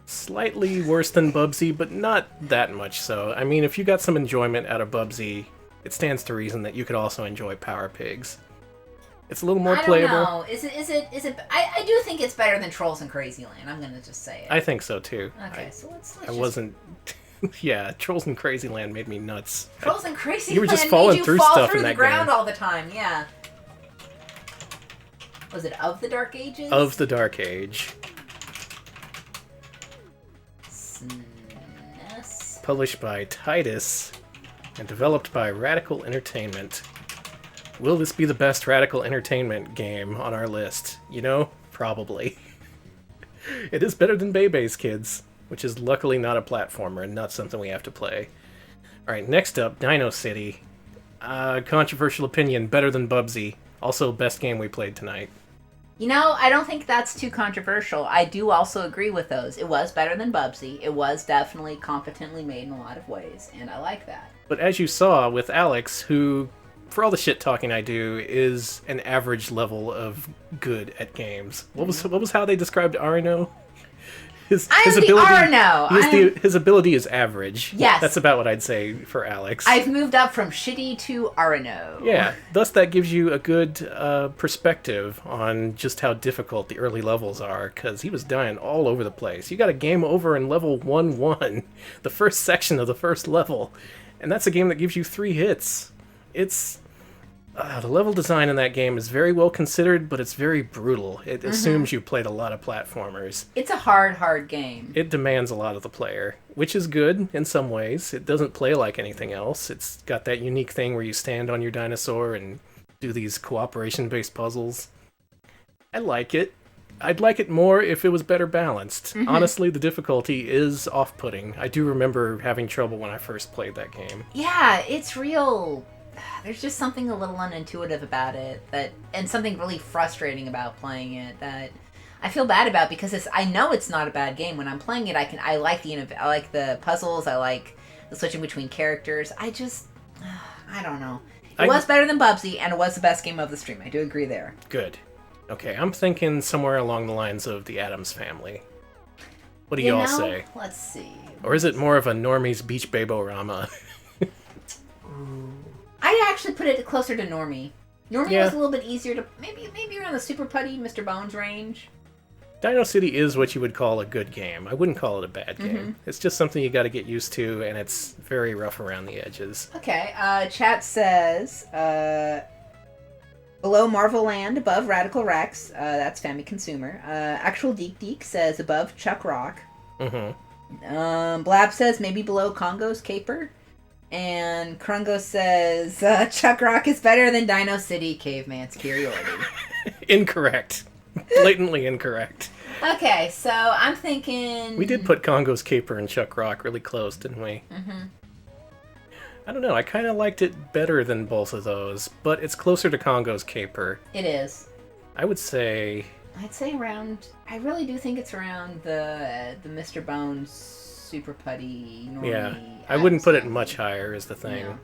Slightly worse than Bubsy, but not that much so. I mean, if you got some enjoyment out of Bubsy, it stands to reason that you could also enjoy Power Pigs. It's a little more I don't playable. know. Is it? I do think it's better than Trolls in Crazyland. I'm gonna just say it. I think so too. Okay, so let's I just... wasn't. Yeah, Trolls in Crazyland made me nuts. Trolls in Crazyland You were just falling made you through fall stuff through in the that ground game. all the time. Yeah. Was it Of the Dark Ages? Of the Dark Age. SNES. Published by Titus and developed by Radical Entertainment. Will this be the best Radical Entertainment game on our list? You know, probably. It is better than Bebe's Kids, which is luckily not a platformer and not something we have to play. Alright, next up, Dino City. Controversial opinion, better than Bubsy. Also, best game we played tonight. You know, I don't think that's too controversial. I do also agree with those. It was better than Bubsy. It was definitely competently made in a lot of ways, and I like that. But as you saw with Alex, who, for all the shit talking I do, is an average level of good at games. What was how they described Arno? His Arno! His ability is average. Yes. That's about what I'd say for Alex. I've moved up from shitty to Arno. Yeah, thus that gives you a good perspective on just how difficult the early levels are, because he was dying all over the place. You got a game over in level 1-1, the first section of the first level, and that's a game that gives you 3 hits. It's... the level design in that game is very well considered, but it's very brutal. It assumes you played a lot of platformers. It's a hard game. It demands a lot of the player, which is good in some ways. It doesn't play like anything else. It's got that unique thing where you stand on your dinosaur and do these cooperation-based puzzles. I like it. I'd like it more if it was better balanced. Honestly, the difficulty is off-putting. I do remember having trouble when I first played that game. Yeah, it's real... There's just something a little unintuitive about it, and something really frustrating about playing it that I feel bad about, because I know it's not a bad game. When I'm playing it, I like the puzzles, I like the switching between characters. I don't know. It was better than Bubsy, and it was the best game of the stream. I do agree there. Good. Okay, I'm thinking somewhere along the lines of the Addams Family. What do y'all say? Let's see. Or is it more of a Normie's Beach Baborama? I'd actually put it closer to Normie. Normie was a little bit easier to... Maybe around the Super Putty, Mr. Bones range. Dino City is what you would call a good game. I wouldn't call it a bad game. It's just something you got to get used to, and it's very rough around the edges. Okay, chat says... below Marvel Land, above Radical Rex. That's Family Consumer. Actual Deek says above Chuck Rock. Blab says maybe below Congo's Caper. And Krungo says, Chuck Rock is better than Dino City Caveman Superiority. Incorrect. Blatantly incorrect. Okay, so I'm thinking... We did put Congo's Caper and Chuck Rock really close, didn't we? I don't know, I kind of liked it better than both of those, but it's closer to Congo's Caper. It is. I would say... I'd say around... I really do think it's around the Mr. Bones Super Putty Normie. Yeah, I wouldn't put it much higher is the thing. No.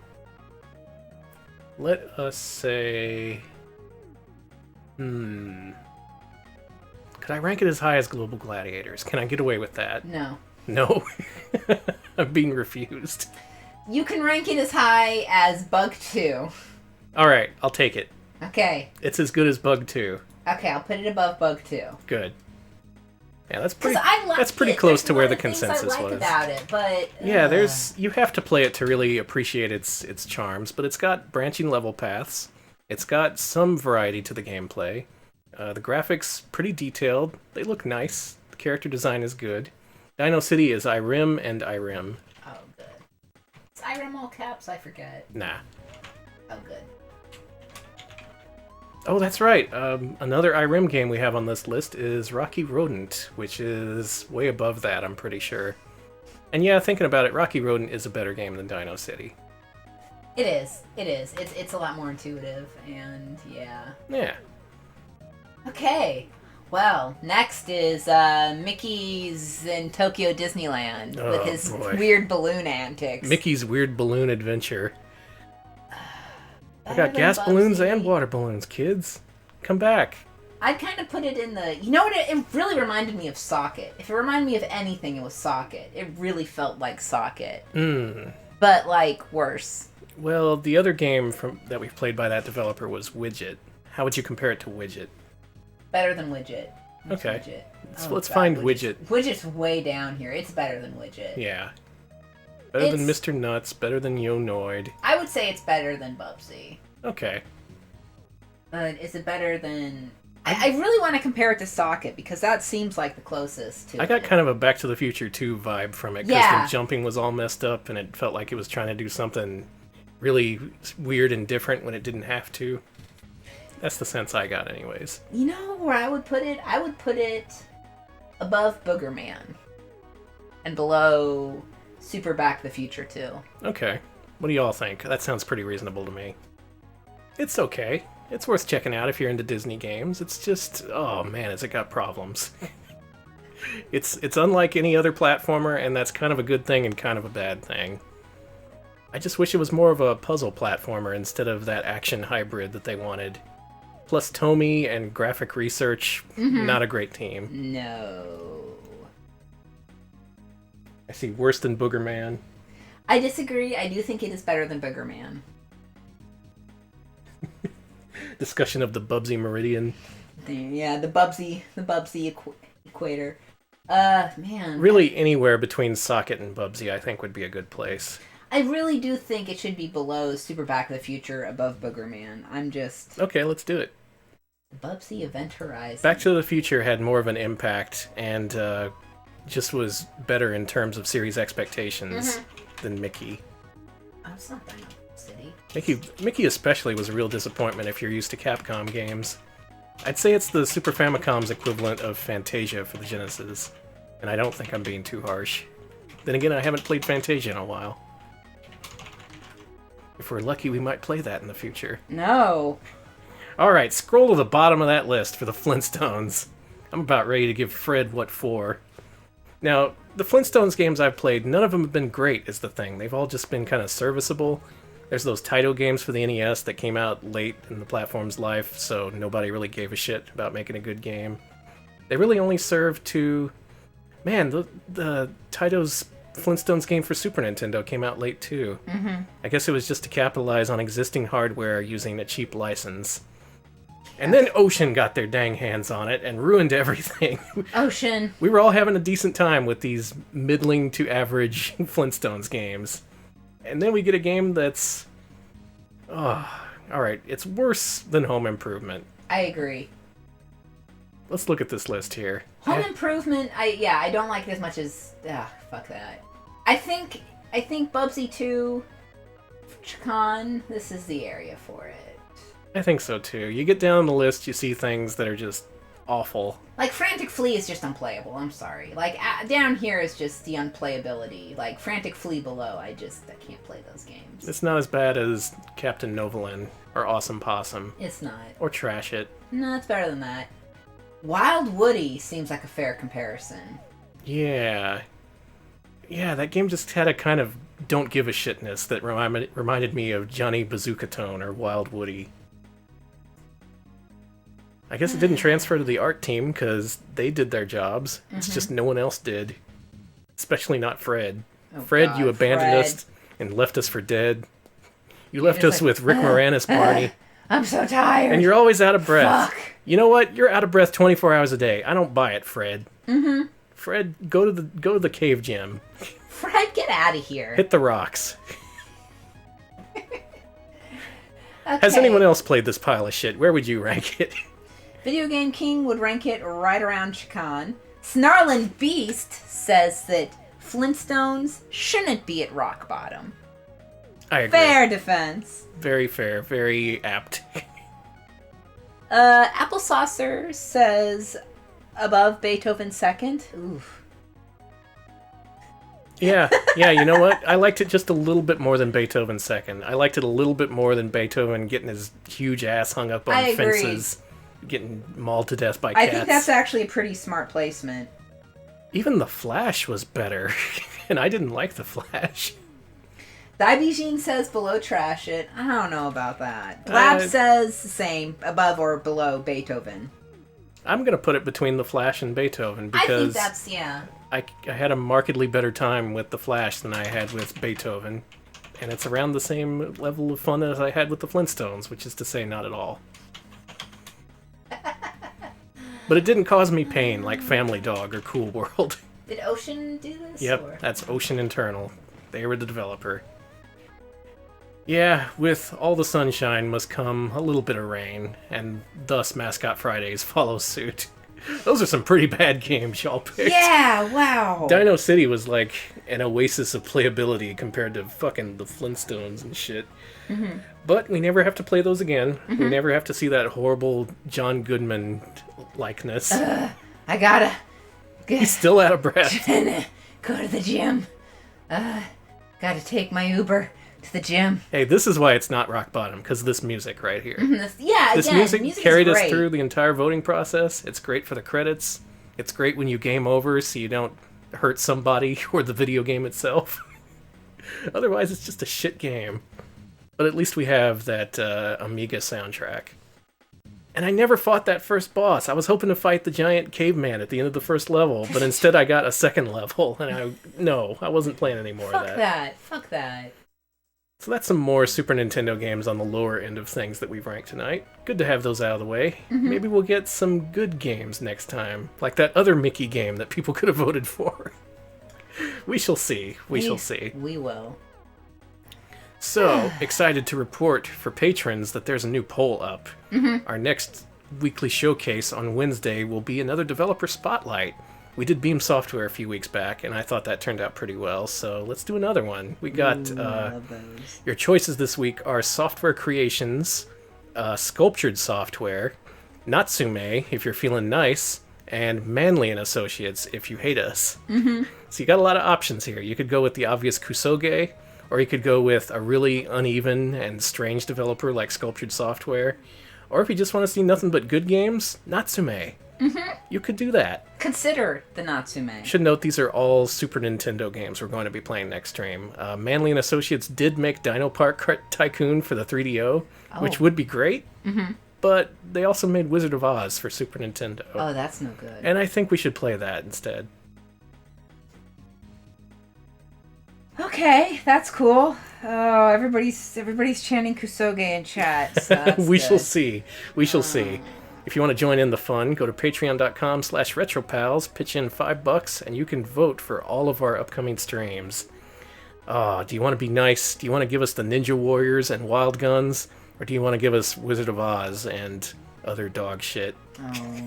Let us say... Could I rank it as high as Global Gladiators? Can I get away with that? No. No? I'm being refused. You can rank it as high as Bug 2. Alright, I'll take it. Okay. It's as good as Bug 2. Okay, I'll put it above Bug 2. Good. Yeah, that's pretty. That's pretty close to where the consensus I like was. About it, but yeah, you have to play it to really appreciate its charms, but it's got branching level paths. It's got some variety to the gameplay. The graphics pretty detailed. They look nice. The character design is good. Dino City is Irem and Irem. Oh, good. Is Irem all caps? I forget. Nah. Oh, good. Oh, that's right. Another Irem game we have on this list is Rocky Rodent, which is way above that, I'm pretty sure. And yeah, thinking about it, Rocky Rodent is a better game than Dino City. It is. It is. It's a lot more intuitive, and yeah. Yeah. Okay. Well, next is Mickey's in Tokyo Disneyland with his weird balloon antics. Mickey's Weird Balloon Adventure. I got gas balloons and water balloons, kids. Come back. I'd kind of put it in the... You know what? It really reminded me of Socket. If it reminded me of anything, it was Socket. It really felt like Socket. But, like, worse. Well, the other game that we've played by that developer was Widget. How would you compare it to Widget? Better than Widget. What's Okay. Widget? Let's find Widget. Widget's way down here. It's better than Widget. Yeah. Better than Mr. Nuts, better than Yonoid. I would say it's better than Bubsy. Okay. But is it better than... I really want to compare it to Socket, because that seems like the closest to I got kind of a Back to the Future 2 vibe from it, because the jumping was all messed up, and it felt like it was trying to do something really weird and different when it didn't have to. That's the sense I got anyways. You know where I would put it? I would put it above Booger Man. And below Super Back to the Future 2. Okay. What do y'all think? That sounds pretty reasonable to me. It's okay. It's worth checking out if you're into Disney games. It's just, oh man, has it got problems. It's unlike any other platformer, and that's kind of a good thing and kind of a bad thing. I just wish it was more of a puzzle platformer instead of that action hybrid that they wanted. Plus Tomy and Graphic Research, not a great team. No. I see worse than Booger Man. I disagree. I do think it is better than Booger Man. Discussion of the Bubsy Meridian. Yeah, the Bubsy equator. Man. Really, anywhere between Socket and Bubsy, I think, would be a good place. I really do think it should be below Super Back to the Future, above Booger Man. I'm just... Okay, let's do it. Bubsy Event Horizon. Back to the Future had more of an impact, and just was better in terms of series expectations than Mickey. Oh, it's not Dino City. Mickey especially was a real disappointment if you're used to Capcom games. I'd say it's the Super Famicom's equivalent of Fantasia for the Genesis, and I don't think I'm being too harsh. Then again, I haven't played Fantasia in a while. If we're lucky, we might play that in the future. No. Alright, scroll to the bottom of that list for the Flintstones. I'm about ready to give Fred what for. Now, the Flintstones games I've played, none of them have been great, is the thing. They've all just been kind of serviceable. There's those Taito games for the NES that came out late in the platform's life, so nobody really gave a shit about making a good game. They really only served to... Man, the Taito's Flintstones game for Super Nintendo came out late too. I guess it was just to capitalize on existing hardware using a cheap license. And then Ocean got their dang hands on it and ruined everything. Ocean. We were all having a decent time with these middling to average Flintstones games. And then we get a game that's... alright, it's worse than Home Improvement. I agree. Let's look at this list here. Home Improvement, I don't like it as much as... fuck that. I think Bubsy 2, Chikan, this is the area for it. I think so too. You get down the list, you see things that are just awful. Like, Frantic Flea is just unplayable, I'm sorry. Like, down here is just the unplayability. Like, Frantic Flea below, I can't play those games. It's not as bad as Captain Novolin, or Awesome Possum. It's not. Or Trash It. No, it's better than that. Wild Woody seems like a fair comparison. Yeah. Yeah, that game just had a kind of don't give a shitness that reminded me of Johnny Bazooka Tone or Wild Woody. I guess it didn't transfer to the art team because they did their jobs. It's just no one else did. Especially not Fred. Oh, Fred, God, you abandoned Fred. us and left us for dead. You left us with Rick Moranis, Barney. I'm so tired. And you're always out of breath. Fuck. You know what? You're out of breath 24 hours a day. I don't buy it, Fred. Fred, go to the cave gym. Fred, get out of here. Hit the rocks. Okay. Has anyone else played this pile of shit? Where would you rank it? Video Game King would rank it right around Chikan. Snarlin Beast says that Flintstones shouldn't be at rock bottom. I agree. Fair defense. Very fair. Very apt. Apple Saucer says above Beethoven second. Oof. Yeah, you know what? I liked it just a little bit more than Beethoven second. I liked it a little bit more than Beethoven getting his huge ass hung up on I agree. fences, getting mauled to death by cats. I think that's actually a pretty smart placement. Even the Flash was better, and I didn't like the Flash. Daibijin says below Trash It. I don't know about that. Blab says the same, above or below Beethoven. I'm gonna put it between the Flash and Beethoven because I think that's, yeah. I had a markedly better time with the Flash than I had with Beethoven, and it's around the same level of fun as I had with the Flintstones, which is to say not at all. But it didn't cause me pain like Family Dog or Cool World. Did Ocean do this? Yep, or? that's Ocean Internal. They were the developer. Yeah, with all the sunshine must come a little bit of rain, and thus Mascot Fridays follows suit. Those are some pretty bad games y'all picked. Yeah, wow. Dino City was like an oasis of playability compared to fucking the Flintstones and shit. Mm-hmm. But we never have to play those again. Mm-hmm. We never have to see that horrible John Goodman likeness. I gotta... He's still out of breath. Go to the gym. Gotta take my Uber to the gym. Hey, this is why it's not rock bottom, because of this music right here. This music carried us through the entire voting process. It's great for the credits. It's great when you game over so you don't hurt somebody or the video game itself. Otherwise, it's just a shit game. But at least we have that Amiga soundtrack. And I never fought that first boss. I was hoping to fight the giant caveman at the end of the first level, but instead I got a second level, and I wasn't playing any more of that. Fuck that. So that's some more Super Nintendo games on the lower end of things that we've ranked tonight. Good to have those out of the way. Mm-hmm. Maybe we'll get some good games next time, like that other Mickey game that people could have voted for. We shall see. We shall see. We will. So, excited to report for patrons that there's a new poll up. Mm-hmm. Our next weekly showcase on Wednesday will be another developer spotlight. We did Beam Software a few weeks back, and I thought that turned out pretty well, so let's do another one. We got, your choices this week are Software Creations, Sculptured Software, Natsume, if you're feeling nice, and Manley and Associates, if you hate us. Mm-hmm. So you got a lot of options here. You could go with the obvious Kusoge, or you could go with a really uneven and strange developer like Sculptured Software. Or if you just want to see nothing but good games, Natsume. Mm-hmm. You could do that. Consider the Natsume. Should note these are all Super Nintendo games we're going to be playing next stream. Manley and Associates did make Dino Park Tycoon for the 3DO, which would be great. Mm-hmm. But they also made Wizard of Oz for Super Nintendo. Oh, that's no good. And I think we should play that instead. Okay, that's cool. Oh, everybody's chanting Kusoge in chat. So we shall see. We shall see. If you want to join in the fun, go to patreon.com/retropals, pitch in $5, and you can vote for all of our upcoming streams. Do you want to be nice? Do you want to give us the Ninja Warriors and Wild Guns? Or do you want to give us Wizard of Oz and other dog shit? Oh.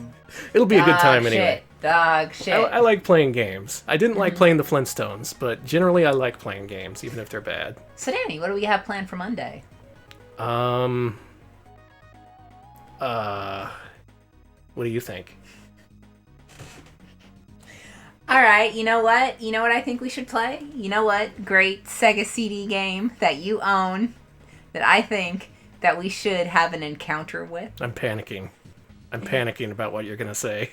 It'll be a good time anyway. Dog shit. I like playing games. I didn't like playing the Flintstones, but generally I like playing games, even if they're bad. So Danny, what do we have planned for Monday? What do you think? Alright, you know what? You know what I think we should play? You know what? Great Sega CD game that you own that I think that we should have an encounter with. I'm panicking. I'm panicking about what you're going to say.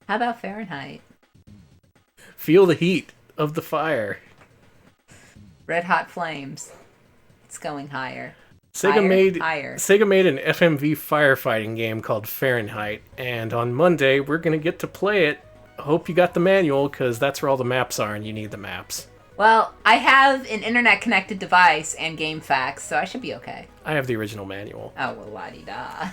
How about Fahrenheit? Feel the heat of the fire. Red hot flames. It's going higher. Sega made an FMV firefighting game called Fahrenheit, and on Monday we're going to get to play it. I hope you got the manual, because that's where all the maps are, and you need the maps. Well, I have an internet-connected device and GameFAQs, so I should be okay. I have the original manual. Oh, well, la-di-da.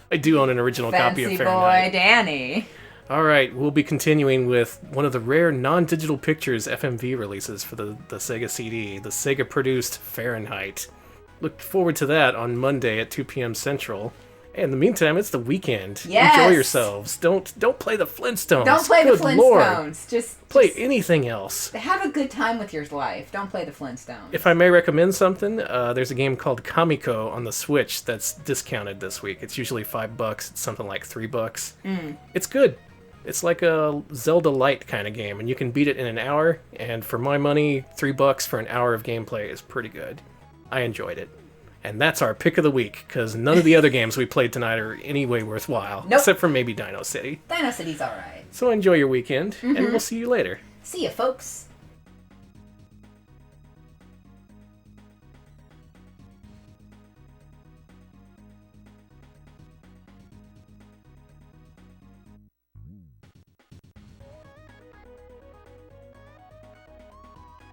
I do own an original copy of Fahrenheit. Fancy boy Danny. All right, we'll be continuing with one of the rare non-digital pictures FMV releases for the Sega CD, the Sega-produced Fahrenheit. Look forward to that on Monday at 2 p.m. Central. In the meantime, it's the weekend. Yes! Enjoy yourselves. Don't play the Flintstones. Don't play Good the Flintstones. Lord. Just play anything else. Have a good time with your life. Don't play the Flintstones. If I may recommend something, there's a game called Kamiko on the Switch that's discounted this week. It's usually $5. It's something like $3. It's good. It's like a Zelda Light kind of game, and you can beat it in an hour. And for my money, $3 for an hour of gameplay is pretty good. I enjoyed it. And that's our pick of the week, because none of the other games we played tonight are anyway worthwhile. Nope. Except for maybe Dino City. Dino City's alright. So enjoy your weekend, and we'll see you later. See ya, folks.